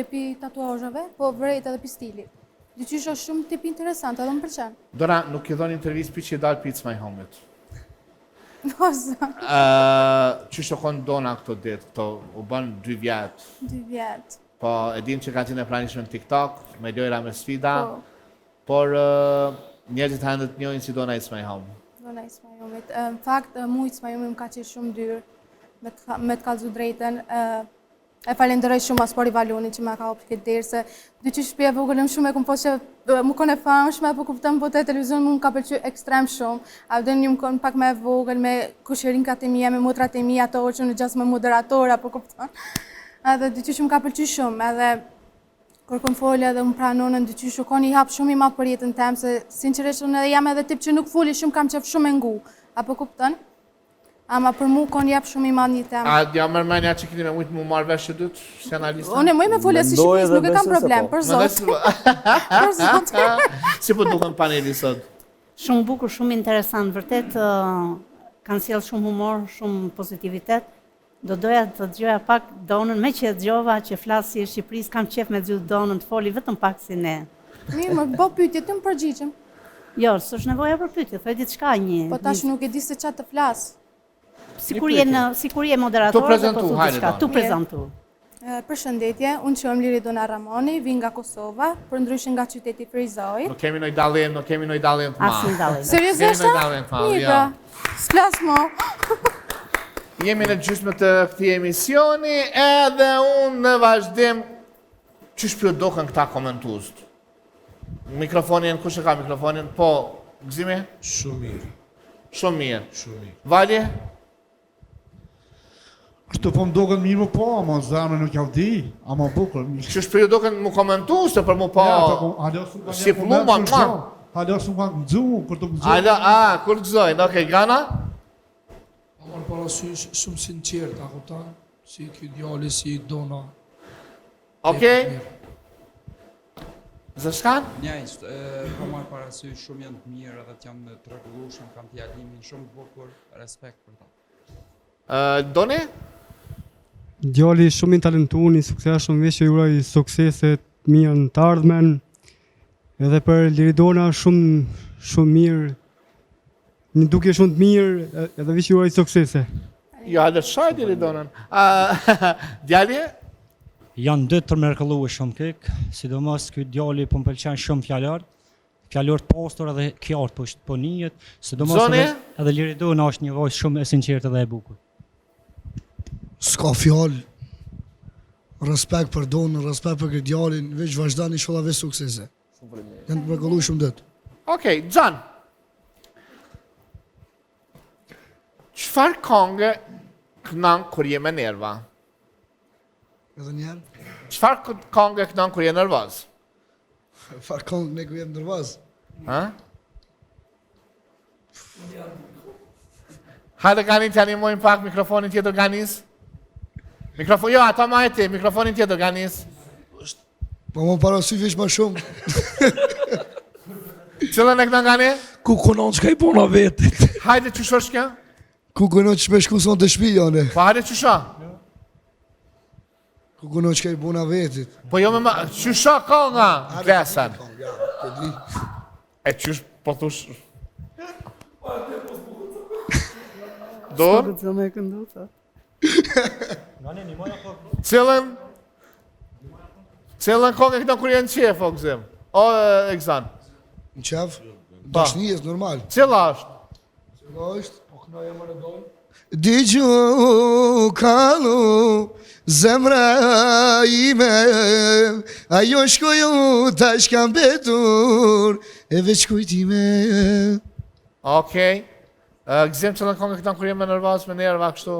Speaker 3: pi tatuazheve, po vrejt edhe pi stilit. Dyqysh është shumë tipi interesant, edhe më pëlqen.
Speaker 1: Dona, nuk i dhoni intervist pi që i dalë It's My Home-it. Që shokon Dona këto ditë, këto u bën 2 vjetë.
Speaker 3: 2 vjetë.
Speaker 1: Po, e dim që ka qenë e pranishme në TikTok, me lojra me sfida, por njerëzit handët njohin si Dona It's My Home.
Speaker 3: Dona It's My Home. Në fakt, mu It's My Home më ka qenë shumë dyrë, me të kallëzu drejtën. E falenderoj shumë as Pori Valoni që ma ka hapur këtë derë, se dyqysh shtëpia e vogël shumë e kom pas që më kon e famshme, po kupton po te televizion më ka pëlqyer ekstrem shumë. A vjen një më kon pak më e vogël me kusherinkat e mia, me motrat e mia, ato që në gjas me moderatora, po kupton. Edhe dyqysh më ka pëlqyer shumë, edhe kur kom folë edhe më pranonën dyqysh u koni hap shumë i madh për jetën tem, se sinqerisht unë edhe jam edhe tip që nuk foli shumë, kam qef shumë e ngu. Apo kupton? Ama për mu kon jap shumë i madh një temë.
Speaker 1: A ja mërmenja që keni me mujtë mu marrë vesh që dytë, si analista?
Speaker 3: Unë muj me folja si Shqipëris, nuk e kam problem, për zot. Për zot.
Speaker 1: Si po duken paneli sot?
Speaker 2: Shumë bukur, shumë interesant, vërtet kanë sjell shumë humor, shumë pozitivitet. Do doja të dëgjoja pak Donën, me që e dëgjova që flas si e Shqipërisë, kam qef me dëgju Donën të foli vetëm pak si ne.
Speaker 3: Mirë, më bë pyetje, të më përgjigjem.
Speaker 2: Jo, s'është nevoja për pyetje, thoj diçka një.
Speaker 3: Po tash nuk e di se çfarë të flas.
Speaker 2: Sikur je moderator, tu prezantu.
Speaker 3: Përshëndetje, unë quhem Liridona Ramoni, vi nga Kosova, përndryshe nga qyteti Frizoj.
Speaker 1: Nuk kemi noj dallim të ma.
Speaker 2: Asim dallim.
Speaker 3: Seriozisht? Mirë, s'flas mo.
Speaker 1: Jemi në gjysmë të këtij emisioni, edhe unë në vazhdim që shpjo doken këta komentust. Mikrofonin, kush e ka mikrofonin? Po, Gzimi?
Speaker 11: Shumë mirë.
Speaker 1: Shumë mirë.
Speaker 11: Shumë mirë.
Speaker 1: Valje?
Speaker 7: Ashtu po më doken mirë më po, ama zemrën nuk javdi, ama bukur.
Speaker 1: Që shpjo doken mu komentu, se për mu po... Si pluma, ma.
Speaker 7: Halo su kanë gëzu, kur të gëzu.
Speaker 1: Kur të gëzojnë, okej, Gana?
Speaker 8: Amar parasysh shumë sinqert, a kupton? Si ky djali, si Dona.
Speaker 1: Okej. Zëshkan?
Speaker 9: Njajsht, po marrë parasysh shumë janë të mirë edhe të janë të rregullueshëm, kanë t'jalimin shumë të bukur, respekt për ta.
Speaker 1: Doni?
Speaker 10: Djali shumë i talentuar, i suksesshëm, veç që uroj suksese të mira në të ardhmen. Edhe për Liridona shumë mirë. Një duke shumë të mirë, edhe veç që uroj suksese.
Speaker 1: Jo, edhe shajt Liridonën. Djalje?
Speaker 5: Janë dy të mrekullueshëm kek, sidomos ky djali po më pëlqen shumë fjalor të pastor edhe qartë po nihet, sidomos edhe Liridona është një vojë shumë e sinqertë dhe e bukur.
Speaker 6: S'ka fjalë. Respekt për Donën, respekt për këtë djalin, veç vazhdani inshallah veç suksese. Janë të mrekullueshëm dot.
Speaker 1: Okej, Xhan. Çfarë këngë kënan kur je me nerva?
Speaker 6: Edhe njerë?
Speaker 1: Çfarë këngë kënan kur je nervoz?
Speaker 6: Farë këngë ne ku jem nervoz?
Speaker 1: Ha? Hajde Gani të animojnë pak mikrofonin tjetër Ganis. Jo, ata ma e ti, mikrofonin tjetër Ganis.
Speaker 6: Po më parasy veç ma shumë.
Speaker 1: Cëllën e këna Gani?
Speaker 8: Ku konon që ka i bona vetit.
Speaker 1: Hajde që shosh kjo?
Speaker 6: Ku konon që me shku son të shpi, jone.
Speaker 1: Po hajde që sho?
Speaker 6: Ku konon që ka i bona vetit.
Speaker 1: Po jo me ma, që sho ka nga Glesan? E qysh po thush... Dor? Cëllën këngë këta kur jenë qef, o Gzim? O, Egzan?
Speaker 6: Në qef? Dashnijes, normal.
Speaker 1: Cëlla është?
Speaker 6: Cëlla është? Po këna e më në dojnë? Digju kalu zemra ime, ajo shkoju tash kam betur, e veç kujtime.
Speaker 1: Okej. Gzim, cëllën këngë këta kur jenë me nervaz, me nerva, kështu?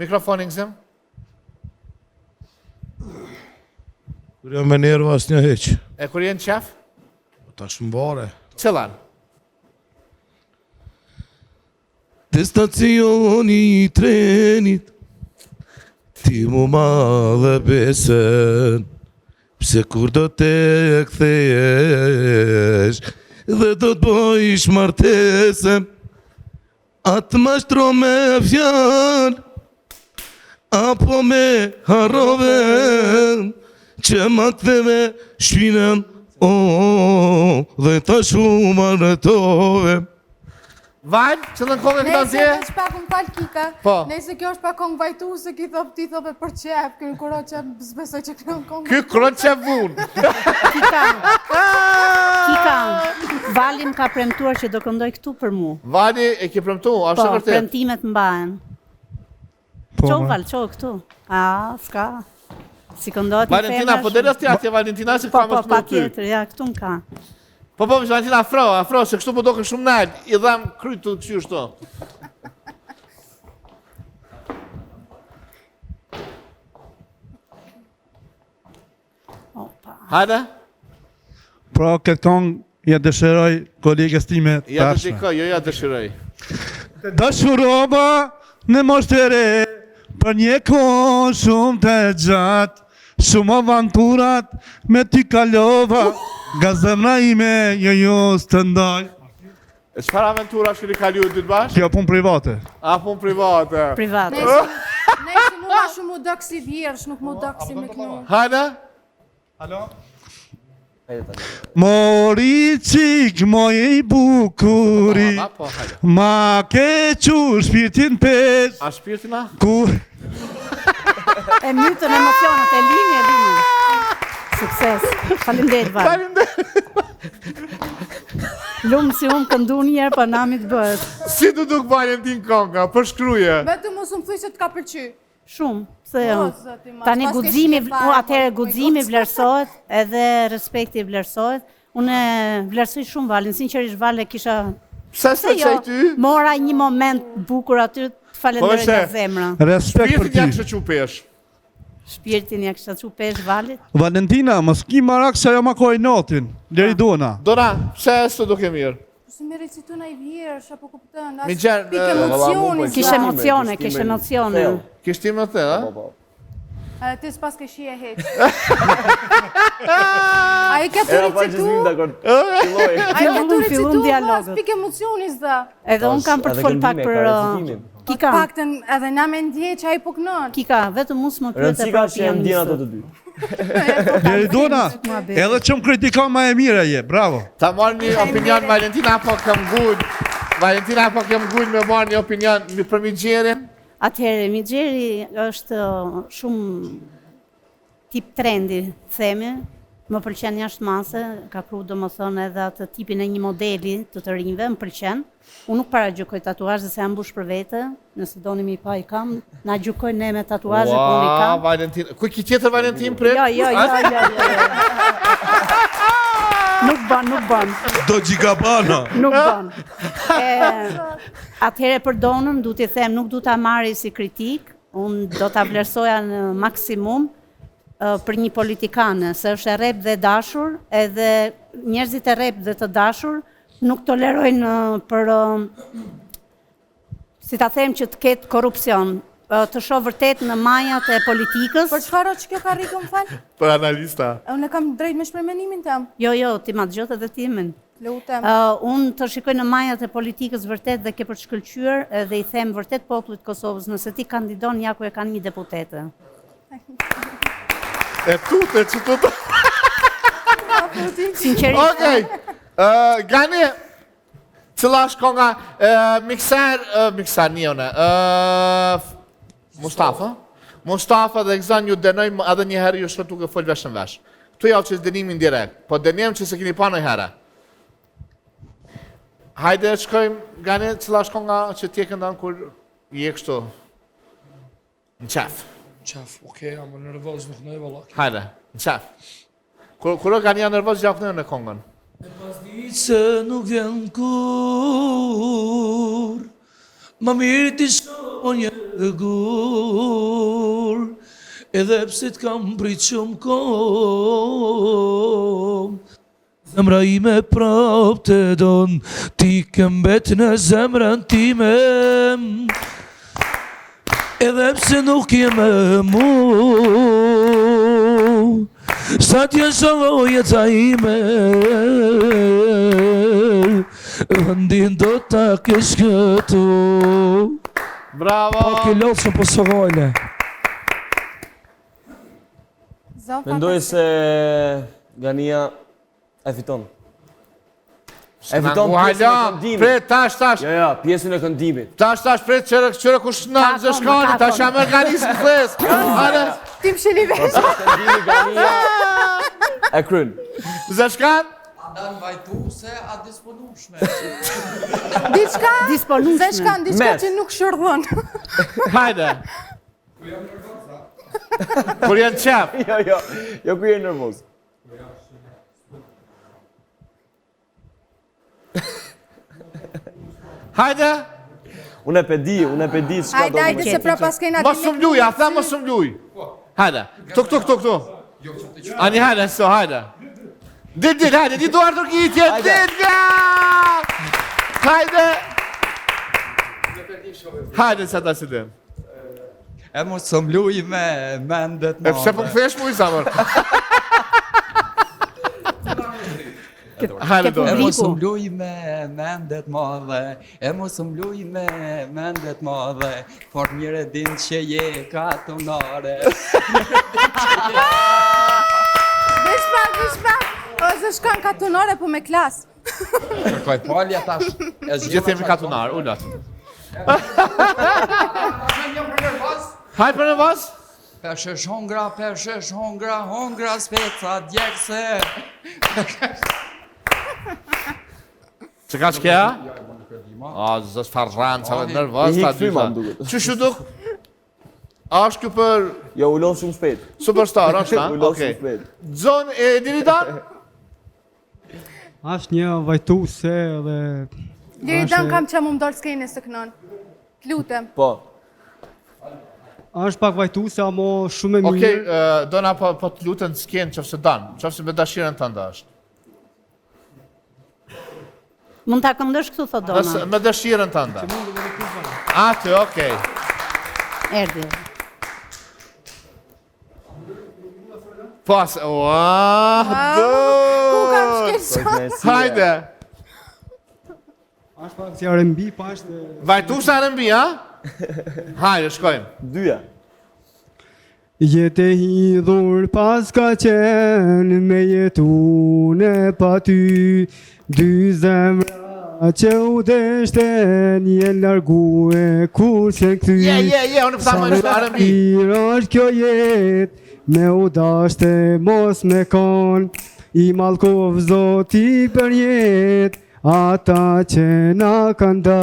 Speaker 1: Mikrofonin, Gzim?
Speaker 11: Kur jam me nerva asë një heq.
Speaker 1: E kur jenë qef?
Speaker 11: Ta shmbare.
Speaker 1: Cëllan?
Speaker 11: Te stacioni I trenit, ti mu ma dhe besen, pse kur do te kthejesh, dhe do të bëjsh martesem, atë mashtro me fjall, apo me harrove, që ma ktheve shpinën, dhe ta shumë arëtove.
Speaker 1: Vajt, cëllën këngë këta
Speaker 3: Nëse është pak më falë Kika,
Speaker 1: Po.
Speaker 3: nëse kjo është pak këngë vajtu, se ti thop për qef, kjo kuro që zbesoj që kjo në këngë.
Speaker 1: Ky kërën që vun.
Speaker 2: Kika, Valim ka premtuar që do këndoj këtu për mu.
Speaker 1: Vali e ke premtu, a
Speaker 2: Po,
Speaker 1: është vërtet?
Speaker 2: premtimet mbahen. Val, qo këtu. S'ka. Si këndot një
Speaker 1: Valentina, po dhe rësti atje Valentina se ka më shtu ty.
Speaker 2: Pa tjetër, ja, këtu më ka.
Speaker 1: Po, Valentina, afro, se kështu po do kështu më nalë, i dham kryt të kështu shto. Hajde?
Speaker 7: Pra, këtë këngë ja dëshiroj kolegës time
Speaker 1: Ja
Speaker 7: tashme.
Speaker 1: dedikoj, jo ja dëshiroj.
Speaker 7: Dashurova në moshtëre, për një kohë shumë të gjatë, shumë avanturat me ty kalova, nga zemra ime jo së ndaj.
Speaker 1: E çfarë aventura shkëri kalu dy të bashkë?
Speaker 7: Kjo punë private.
Speaker 1: A punë private?
Speaker 2: Private.
Speaker 3: Nëse mu ma shumë u dëk si vjersh, nuk mu dëk si me kënu.
Speaker 1: Hajde?
Speaker 7: Alo? Mori qik mojej bukuri, ma kequr shpirtin pes.
Speaker 1: A shpirtina?
Speaker 7: Ku...
Speaker 2: E mytën emocionet, e linje. Sukses. Faleminderit Val. Lumë si unë këndu njerë pa namit bëhet.
Speaker 1: Si du duk Valentin konga, përshkruje?
Speaker 3: Betu mos më thuj se t'ka përqy.
Speaker 2: Shumë, se tani atëherë guximi vlerësohet, edhe respekti vlerësohet. Unë vlerësoj shumë Valin, sinqerisht Vale kisha...
Speaker 1: Pse s'te qaj ty?
Speaker 2: Mora një moment bukur aty të falenderoj nga zemra.
Speaker 7: Respekt për
Speaker 1: Shpirtin ja
Speaker 7: ty.
Speaker 1: kështë që pesh.
Speaker 2: Shpirtin ja kështë që pesh Valit.
Speaker 7: Valentina, mos ki marak se ajo ma koj notin. Deri dona.
Speaker 1: Dona, pse s'të duke mirë?
Speaker 3: Se me recitu na i vjersh, apo kuptën,
Speaker 1: Mi gjerë...
Speaker 3: pikë emocioni.
Speaker 2: Kish emocione.
Speaker 1: Kishti më the,
Speaker 3: a? Ti s'pas ke shie heq. A i ka të recitu? A i ka të recitu, pas pikë emocioni s'da.
Speaker 2: Edhe unë kam për të fol pak për... Kika.
Speaker 3: Pakten edhe na me ndje që a i puknon.
Speaker 2: Kika, vetëm mus më pyete për pianistë.
Speaker 7: Deri dona, edhe që më kritikon ma e mire je, bravo.
Speaker 1: Ta marrë një opinion, Valentina, apo kam gull. Valentina, apo kam gull me marrë një opinion për Migjerin?
Speaker 2: Atëherë, Migjeri është shumë tip trendi, themi. Më pëlqen jashtë mase, ka pru do më thonë edhe atë tipin e një modeli të të rinjve, më pëlqen. Unë nuk para gjukoj tatuazhe se jam bush për vete, nëse doni mi pa i kam, na gjukoj ne me tatuazhe ku unë i kam.
Speaker 1: Valentin, ku ki tjetër Valentin prit?
Speaker 2: Jo. Nuk ban.
Speaker 11: Do gjigabana.
Speaker 2: Nuk ban. Atëhere për donën, du t'i them, nuk du t'a marri si kritik, unë do t'a vlerësoja në maksimum, për një politikane, se është e rep dhe dashur, edhe njerëzit e rep dhe të dashur nuk tolerojnë për, si ta them që të ketë korupcion, të shoh vërtet në majat e politikës.
Speaker 3: Për çfarë që kjo ka rikë më falë?
Speaker 1: Për analista.
Speaker 3: Unë kam drejt me shpremenimin tem.
Speaker 2: Jo, ti ma dëgjot edhe timin.
Speaker 3: Lutem.
Speaker 2: Unë të shikoj në majat e politikës vërtet dhe ke për shkëlqyer dhe i them vërtet popullit Kosovës, nëse ti kandidon, ja ku e kanë një deputete.
Speaker 1: E tute, që tute.
Speaker 2: Sinqerisht.
Speaker 1: Okej, Gani, cila është konga Mikser njone, Mustafa dhe Gzan ju denoj edhe një herë ju shëtu ke folë vesh në vesh. Këtu jau që dënimin direkt, po dënim që se kini pa në herë. Hajde shkojmë, Gani, cila është konga që tje këndan kur je kështu në qef.
Speaker 8: Qef, okej, jam nervoz nuk në e valla.
Speaker 1: Hajde, në qef. Kërë Gani janë nervoz, gjak në kongën.
Speaker 8: E pas ditë se nuk vjen kur, ma mirë t'i shko një gur, edhe pse t'kam prit shumë kohë, zemra ime prap të don, ti këmbet në zemrën time, edhe pse nuk jem e mu, sa t'jen shohoj e ca ime, vëndin do t'a kesh këtu.
Speaker 1: Bravo!
Speaker 8: Pa ke lotëshën po sërojle.
Speaker 4: Mendoj se Gania e fiton. E fiton pjesën e këndimit.
Speaker 1: Pret, tash.
Speaker 4: Jo, pjesën e këndimit.
Speaker 1: Tash, pret, qërë kush në zëshkani, tash jam e Ganisë në fes.
Speaker 3: Tim shilivesh.
Speaker 4: Këndimi Gania e kryn.
Speaker 1: Zëshkan?
Speaker 9: A da në vajtu se a disponushme.
Speaker 3: Diçka që nuk shërdhën.
Speaker 1: Hajde. Kur janë qep.
Speaker 4: Jo kur je nervoz.
Speaker 1: Hajde.
Speaker 4: Unë e pedi çka do.
Speaker 3: Hajde se pra pas kena
Speaker 1: Mos më luj, a them mos më luj. Hajde. Këtu. Ani hajde, hajde. Dit, hajde, di duar të rgjitje, dit, hajde. Hajde, sa ta si dem.
Speaker 9: E mos më luj me mendet
Speaker 1: E pse po këthesh mu i zamër? Hajde do.
Speaker 9: E mos më luj me mendet madhe, e mos më luj me mendet madhe, fort mire din që je katunare.
Speaker 3: Vesh pak, ose shkan katunare po me klas.
Speaker 9: Kërkoj falja tash.
Speaker 1: Gjithë jemi katunar, ullat. Hajde për nervoz?
Speaker 9: Peshesh hongra, speca, djekse.
Speaker 1: Që ka që kja? A, zës farranca dhe nervoz, ta dy fa. Që shu duk? A është kjo për...
Speaker 4: Jo, u lodh shumë shpejt.
Speaker 1: Superstar, është,
Speaker 4: U lodh shumë shpejt.
Speaker 1: Zon e Diridan?
Speaker 10: Është një vajtuse dhe...
Speaker 3: Diridan kam që mu më dorë s'kejnë së kënon. T'lutem.
Speaker 4: Po.
Speaker 10: Është pak vajtuse, amo shumë e mirë.
Speaker 1: Okej, dona po të lutën s'kenë qëfëse danë, qëfëse me dashiren të ndë është.
Speaker 2: Mund ta këndësh këtu, thot Dona.
Speaker 1: Me dashiren të ndë. Atë, okej.
Speaker 2: Erdi.
Speaker 1: Pas,
Speaker 3: Ku kam shkesha?
Speaker 1: Hajde.
Speaker 10: Është pak si R&B, pa është...
Speaker 1: Vajtus R&B, ha? Hajde, shkojmë.
Speaker 4: Dyja.
Speaker 10: Jetë e hidhur pas ka qenë me jetune pa ty, dy zemra që u deshten jenë largue kur se këty.
Speaker 1: Unë pëta më në R&B.
Speaker 10: Mirë është kjo jetë, me u dashte mos me kon, i malkov zoti për jetë, ata që na kanë da.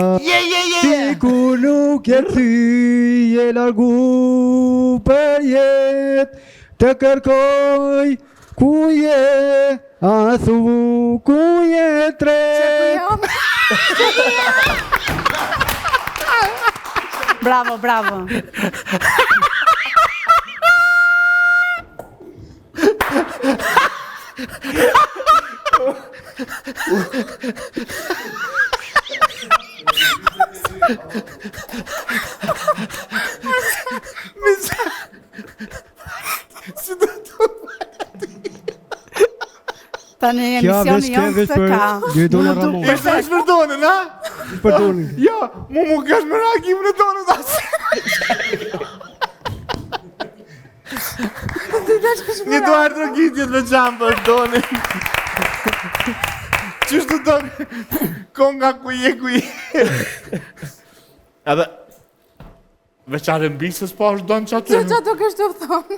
Speaker 10: Ti kur nuk je ty, je largu për jet, të kërkoj ku je, a thu ku je tret.
Speaker 2: Bravo, bravo. Tani emisioni jonë të ka.
Speaker 1: Vesh për Donën, ha?
Speaker 10: Për Donën.
Speaker 1: Jo, mu kesh me reagimin e Donës asë. Një duar të rëgjitjet me qamë për Donën. Qështu Donë? Konga ku je. Edhe... Veç R&B-sës po është Donë që aty?
Speaker 3: Që të kështu thonë?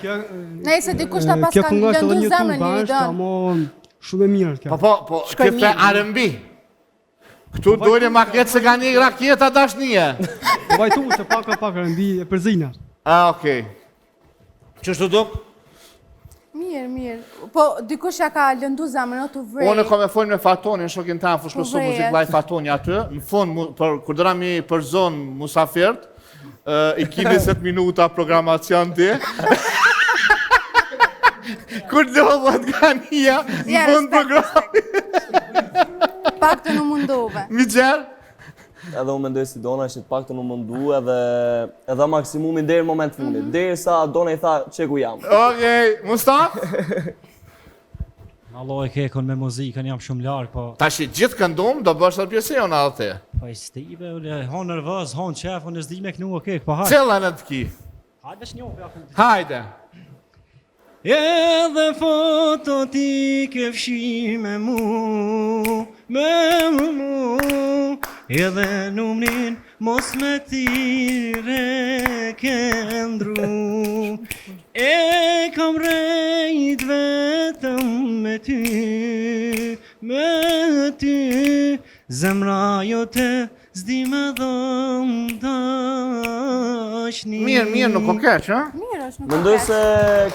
Speaker 3: Nëjse dikush ta pas kanë lëndu zemrën një Dënë.
Speaker 10: Amo shumë e mirë kjo.
Speaker 1: Po, këtë R&B. Këtu dojnë ma këtë se ka një raketa dashnije.
Speaker 10: Po vajtu se pak R&B e përzina.
Speaker 1: Okej. Qështu duk?
Speaker 3: Mirë. Po, dikush ja ka lëndu zemrën o të vrej.
Speaker 1: Unë kom e folë me Fatonin, shokin ta më fushkosu muzik live Fatoni aty. Në fund, kur dërami për zonë musafirt, i ki 20 minuta programacion ti. Kur dohet nga një, në fund programi.
Speaker 3: Pak të në mundove.
Speaker 1: Migjer?
Speaker 4: Edhe unë mendoj si Dona që pak të në mundu edhe maksimumi deri në moment fundit. Deri sa Dona i tha që ku jam.
Speaker 1: Okej, Mustaf?
Speaker 5: Allah e kekon me muzikën jam shumë larg, po...
Speaker 1: Tash gjithë këndum do bësh të pjesë jonë atë te.
Speaker 5: Po i stive, hon nervoz, hon qef, unë s'di me kënu o kek, po hajde.
Speaker 1: Cëlla në të ki?
Speaker 5: Hajde s'njohë, ja.
Speaker 1: Hajde.
Speaker 5: Edhe foto ti ke fshi me mu, edhe numrin mos me tire këndru. E kam rejt vetëm me ty, me ty, zemra jote s'di me dhëm dashni.
Speaker 1: Mirë, nuk o keq, ha?
Speaker 3: Mirë është, nuk
Speaker 4: Mendoj se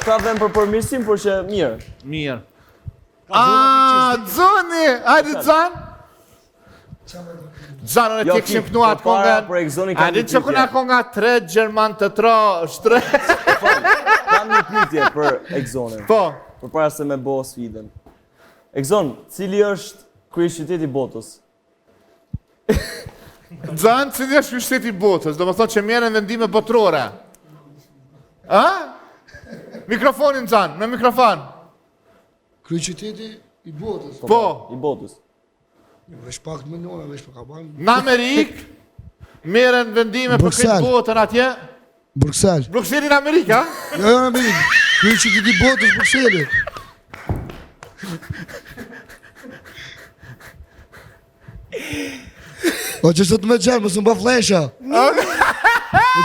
Speaker 4: ka vend për përmirësim, por që mirë.
Speaker 1: Mirë. Zoni! Hajde, Zan! Zan, unë t'je këshim pënu atë kongën. Hajde që kuna konga 3 Gjerman të tra, shtre.
Speaker 4: Kam një pyetje për Exonin.
Speaker 1: Po.
Speaker 4: Për para se me bo sfidën. Exon, cili është kryeqyteti botës?
Speaker 1: Zan, cili është kryeqyteti botës? Do më thonë që merren vendime botërore. A? Mikrofonin, Zan, me mikrofon.
Speaker 6: Kryeqyteti i botës.
Speaker 1: Po.
Speaker 4: I botës.
Speaker 6: Vesh pak të mëndonë, vesh pak aban.
Speaker 1: Në Amerikë, merren vendime për këtë botën atje.
Speaker 6: Bruxelles.
Speaker 1: Bruxelles në Amerikë, a?
Speaker 6: Jo, në Amerikë. Kryeqyteti i botës Bruxelles. O që sot me gjenë, mësë më bë flesha. Me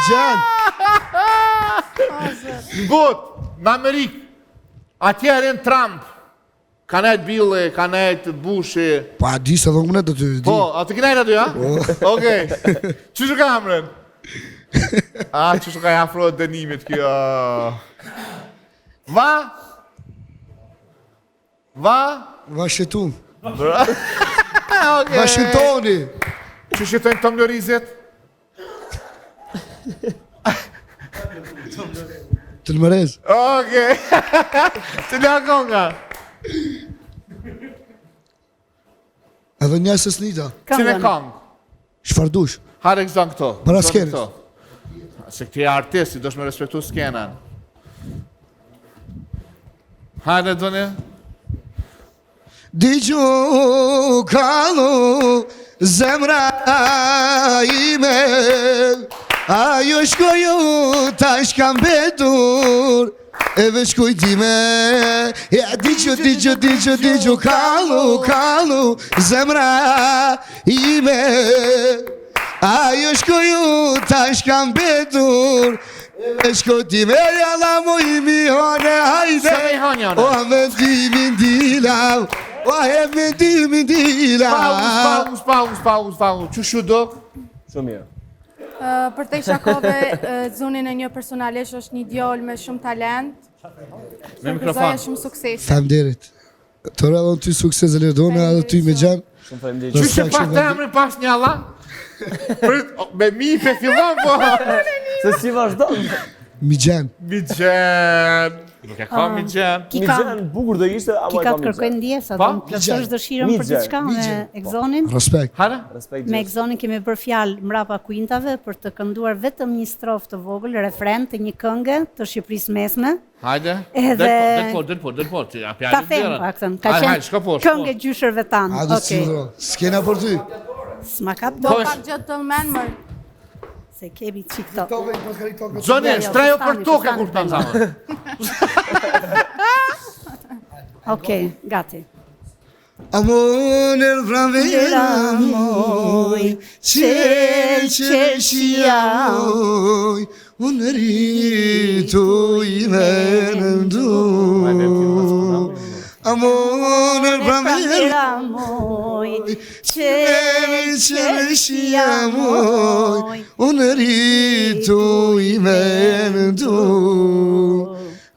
Speaker 6: gjenë.
Speaker 1: Në botë, në Amerikë, atje erin Trump. Ka nejtë Billy, ka nejtë Bushi.
Speaker 6: Pa, di se dhe unë të ty.
Speaker 1: Po, a të kënejtë aty, ha? Okej. Qështu ka amren? Qështu ka jafro dënimit kjo.
Speaker 6: Washington.
Speaker 1: Okej.
Speaker 6: Washingtoni.
Speaker 1: Që shjetojnë Tom Lorizet?
Speaker 6: Të lëmërez.
Speaker 1: Okej. Të nga konga.
Speaker 6: Edhe njësës nita.
Speaker 1: Cile kong?
Speaker 6: Shfardush.
Speaker 1: Hare këzon këto.
Speaker 6: Para skenës.
Speaker 1: Se këti e artisti, do shme respektu skenën. Hajde, Doni.
Speaker 6: Digju kalu zemra ime, ajo shkoju tash kam betur, e veç kujdime. Digju kalu zemra ime, ajo shkoju tash kam betur, Shkotime jala mu I mi hone hajde. O mendimin dilav. O mendimin dilav.
Speaker 1: Pauz. Çu do?
Speaker 4: Shumë mirë.
Speaker 3: Për te shakove, Zonin e një personalisht është një djallë me shumë talent.
Speaker 1: Me mikrofon.
Speaker 3: Shumë sukses.
Speaker 6: Famderit. Të rrallon ty sukses e lerdone, edhe ty me gjanë.
Speaker 4: Shumë faleminderit.
Speaker 1: Që që pak të emri pas një alla? Me mi pe fillon, po.
Speaker 4: Se si vazhdon.
Speaker 6: Migjen.
Speaker 1: Nuk e ka Migjen.
Speaker 4: Migjen bukur do ishte, ama e ka
Speaker 2: Ki ka të kërkojnë ndjesa, do të plotësosh dëshirën për diçka me Exonin.
Speaker 6: Respekt.
Speaker 2: Me Exonin kemi bërë fjalë mbrapa kuintave për të kënduar vetëm një strofë të vogël, refren të një këngë të Shqipërisë mesme.
Speaker 1: Hajde. Del po.
Speaker 2: Ta them paktën. Ka qenë këngë gjyshërve tanë.
Speaker 6: Okej. S'kena për ty.
Speaker 2: S'ma kap
Speaker 3: Do pak gjëtë të men mërë.
Speaker 2: Se kemi qikto.
Speaker 1: Zoni, shtrajo për toke kur të nëzamë.
Speaker 2: Okej, gati.
Speaker 6: Amor pravera moj, qel shiamoj, unë rritu I vendu. Amor pravera moj, qel shiamoj, unë rritu I vendu.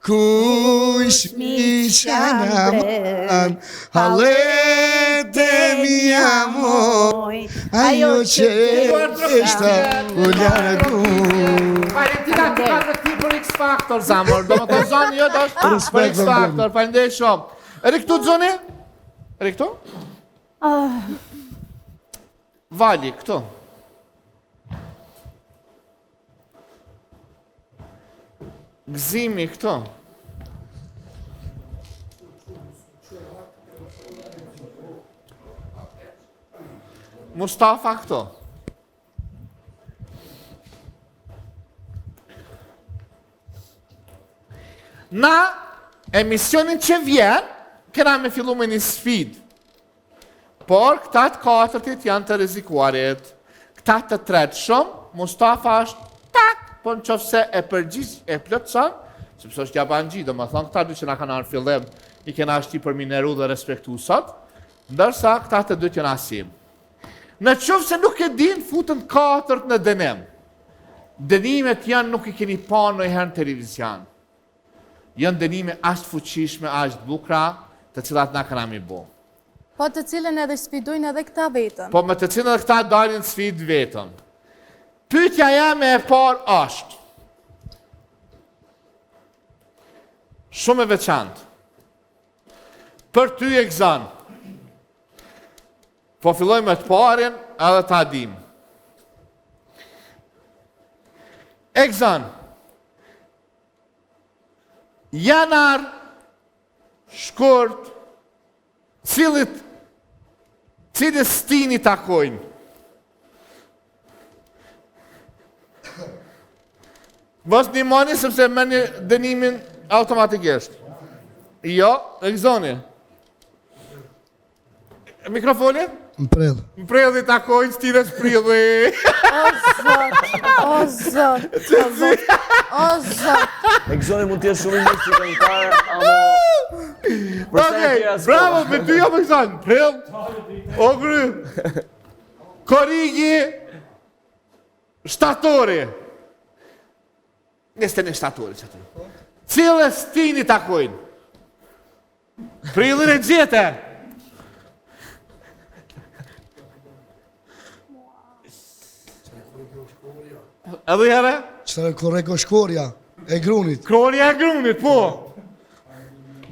Speaker 6: Kush mi qanaman, halete mi amoj, ajo që eshta u largu.
Speaker 1: Valentina, të ka të ti për X Factor, zamor. Do më të zoni, jo, dosh për X Factor, falendej shumë. Eri këtu, Zoni? Eri këtu? Vali, këtu. Gzimi, këtu. Mustafa, këtu. Na emisionin që vjen, kena me fillu me një sfid. Por këta të katërtit janë të rizikuarit. Këta të tretë shumë, Mustafa është tak, po në qofse e përgjith e plotëson, sepse është jabanji, do më thonë këta dy që na kanë arë fillim, I kena shti për mineru dhe respektu sot, Ndërsa këta të dy janë asim. Në qoftë se nuk e din, futën katërt në dënim. Dënimet janë nuk i keni pa ndonjëherë në televizion. Janë dënime aq fuqishme, aq bukura, të cilat na kanë mi bo.
Speaker 3: Po të cilën edhe sfidojnë edhe këta vetën.
Speaker 1: Po me të cilën edhe këta dalin sfidë vetën. Pyetja jame e parë është shumë e veçantë. Për ty Egzan. Po fillojmë me të parin edhe ta dim. Egzan. Janar, shkurt, cilës stini takojnë. Vos një mani sepse me një dënimin automatikisht. Jo, Egzoni. Mikrofoni?
Speaker 6: Më
Speaker 1: prell i takojnë stinës prilli.
Speaker 3: O zot.
Speaker 4: Egzoni mund t'jetë shumë i mirë si këngëtar, ama...
Speaker 1: Okej, bravo, me ty jam Egzon. Prill, o gry. Korigi, shtatori. Neste në shtatori që të. Cilës stini takojnë? Prillin e gjete. Edhe herë?
Speaker 6: Qëtër e koreko shkorja e grunit.
Speaker 1: Kronja e grunit, po.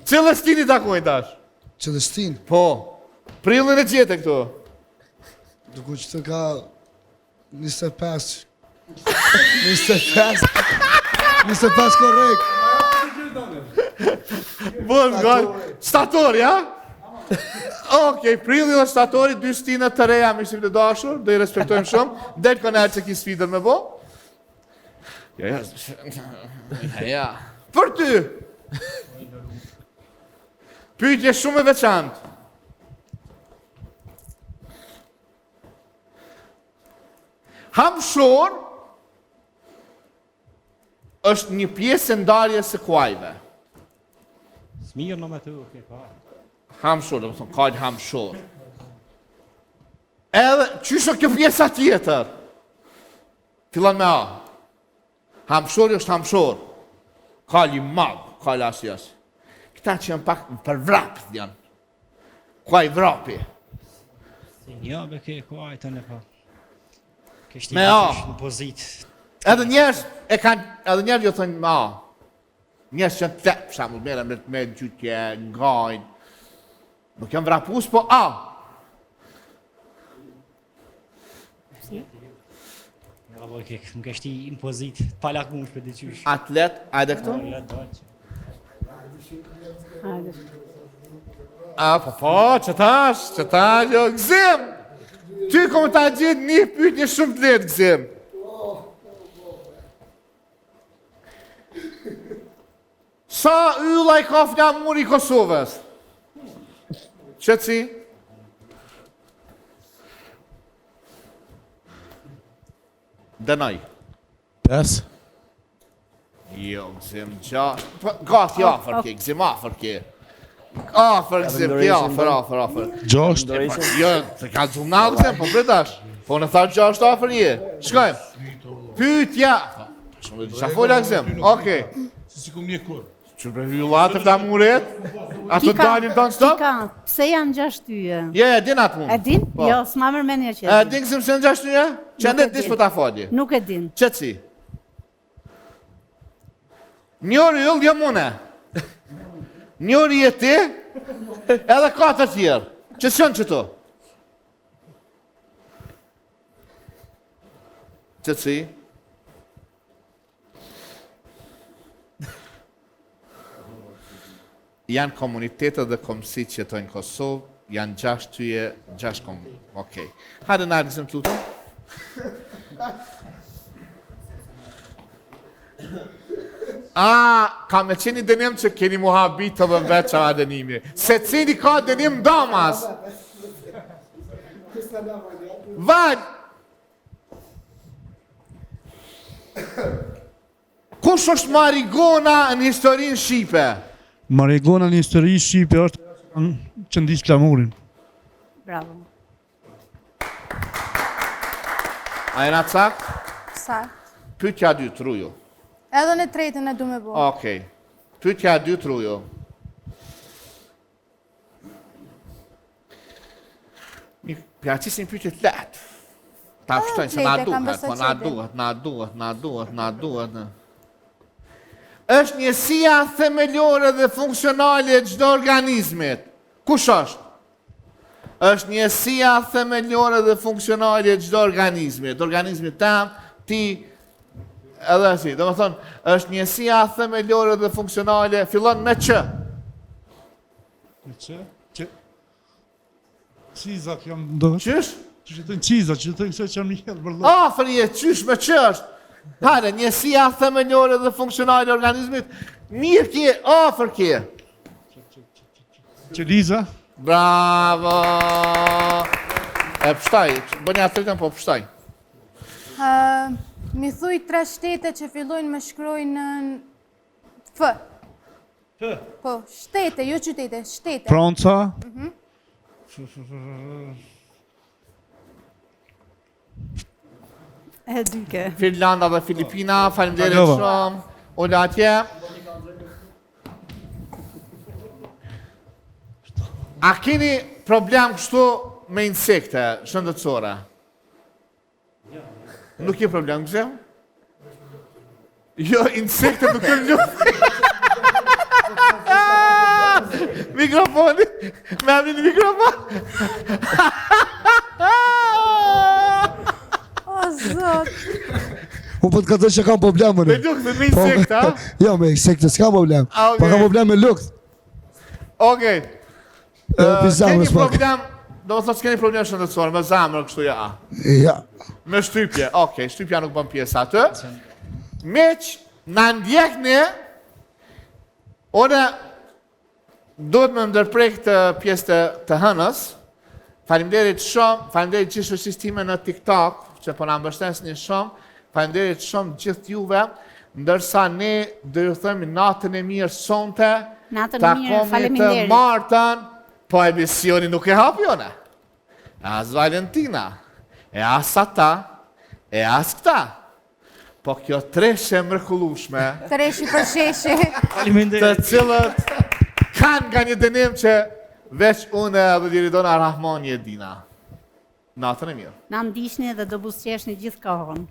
Speaker 1: Cilës stini takojnë tash?
Speaker 6: Qëllëstin.
Speaker 1: Po. Prillin e gjete këtu.
Speaker 6: Duku që të ka 25. 25 korek.
Speaker 1: Bën gol. Statori, ha? Okej, prilli dhe statori, dy stina të reja me shqip të dashur, dhe i respektojmë shumë. Del kënarë që ki sfidën me bo. Ja. Për ty. Pyetje shumë e veçantë. Hamshor është një pjesë e ndarjes së kuajve.
Speaker 5: Smirë në me të u ke pa.
Speaker 1: Hamshor, dhe më thonë, kajnë hamshor. Edhe, qysho kjo pjesa tjetër? Filan me A. Hamshori është hamshor. Kajnë i madhë, kajnë asjes. Këta që janë pak për vrapë, janë. Kuaj vrapi.
Speaker 5: Ja, be ke kuaj të në pa.
Speaker 1: Me A.
Speaker 5: Në pozit.
Speaker 1: Edhe njerës e kanë, edhe njerës jo thënë me A. Njerës që janë të për shamu, me gjytje, ngajnë. Nuk janë vrapus, po A.
Speaker 5: Bravo, më kështi në pozit, palak mu shpe dhe qysh.
Speaker 1: Atlet, ajde këtu? Po, që tash, jo, Gzim! Ty kom ta gjithë një pyetje shumë të letë, Gzim. Sa ylla i ka flamuri i Kosovës? Qëtësi? Dënaj.
Speaker 11: 5.
Speaker 1: Jo, Gzim, gati afer ke, Gzim, afer ke. Afer, Gzim, ke afer.
Speaker 11: 6.
Speaker 1: Jo, të ka të nalë, Gzim, po bretash. Po në tharë 6 afer je. Shkojmë. Pytja. Shumë dhe disha folja, Gzim. Okej.
Speaker 11: Si kom një kur.
Speaker 1: Që për hyllatë të flamuret? Ato dalin të në stop?
Speaker 2: Pse janë 6 tyje?
Speaker 1: Je, e din atë mund.
Speaker 2: E din? Jo, s'ma mërmenja që e din.
Speaker 1: E din kësim se në 6 tyje? Që e dit për ta fadi?
Speaker 2: Nuk e din.
Speaker 1: Qëtësi? Njëri yll jo mune. Njëri je ti, edhe 4 tjerë. Që s'jën qëto? Qëtësi? Janë komunitetet dhe komësit që jetojnë në Kosovë, janë 6 tyje, 6 komë. Okej. Hajde në Gzim të lutëm. Ka me qeni dënim që keni muhabit të dhe veç a dënimi. Se cini ka dënim damas. Vaj! Kush është Marigona në historinë Shqipe?
Speaker 7: Marigona në histori Shqipe është që ndisë flamurin.
Speaker 2: Bravo.
Speaker 1: A jena cakt?
Speaker 3: Sa.
Speaker 1: Pyetja 2, Trujo.
Speaker 3: Edhe në tretën e du me bo.
Speaker 1: Okej. Pyetja 2, Trujo. Mi pjacis një pyetje të lehtë. Ta pështojnë se na duhet. Është njësia themelore dhe funksionale e çdo organizmit. Kush është? Është njësia themelore dhe funksionale e çdo organizmit. Organizmi tam, ti, edhe si. Do më thonë, është njësia themelore dhe funksionale, fillon me që.
Speaker 7: Me që? Qiza jam ndosh.
Speaker 1: Qysh?
Speaker 7: Që të në qiza, që të në që jam një helë bërlo.
Speaker 1: Afërje, qysh me që është? Hare, njësia themelore dhe funksionale e organizmit, mirë kje, afër kje.
Speaker 7: Qeliza?
Speaker 1: Bravo! E pështaj, bënja të tretën, po pështaj.
Speaker 3: Mi thuj 3 shtete që fillojnë me shkrojnë në F.
Speaker 7: F?
Speaker 3: Po, shtete, jo qytete, shtete.
Speaker 7: Franca?
Speaker 2: E dyke.
Speaker 1: Finlanda dhe Filipina, faleminderit shumë. Ola atje. A keni problem kështu me insekte shëndetësore? Nuk ke problem, këse? Jo, insekte nuk e luft. Mikrofoni, me amin mikrofon.
Speaker 3: O, zot.
Speaker 6: Unë po të ka të që kam problemën.
Speaker 1: Me lukt dhe me insekte, a?
Speaker 6: Jo, me insekte s'ka problem. Po kam problem me lukt.
Speaker 1: Okej.
Speaker 6: Keni
Speaker 1: problem, do më thotë s'keni problem shëndetësore, me zamër kështu ja.
Speaker 6: Ja.
Speaker 1: Me shtypje, okej, shtypja nuk bën pjesë atë. Meq, në ndjekni, one duhet me ndërprek të pjesë të hënës. Faleminderit shumë, faleminderit që shoqërisë time në TikTok, që po na mbështesni shumë. Faleminderit shumë gjithë juve, ndërsa ne do ju themi natën e mirë sonte.
Speaker 2: Natën e mirë, faleminderit.
Speaker 1: Të martën, po emisioni nuk e hapi one. As Valentina, e as ata, e as këta. Po kjo treshe mrekullueshme,
Speaker 3: Treshi për sheshi.
Speaker 1: të cilët kanë nga një dënim që veç unë dhe Liridona Rahmani e dina. Natën e mirë.
Speaker 2: Na ndiqni dhe do buzëqeshni gjithë kohën.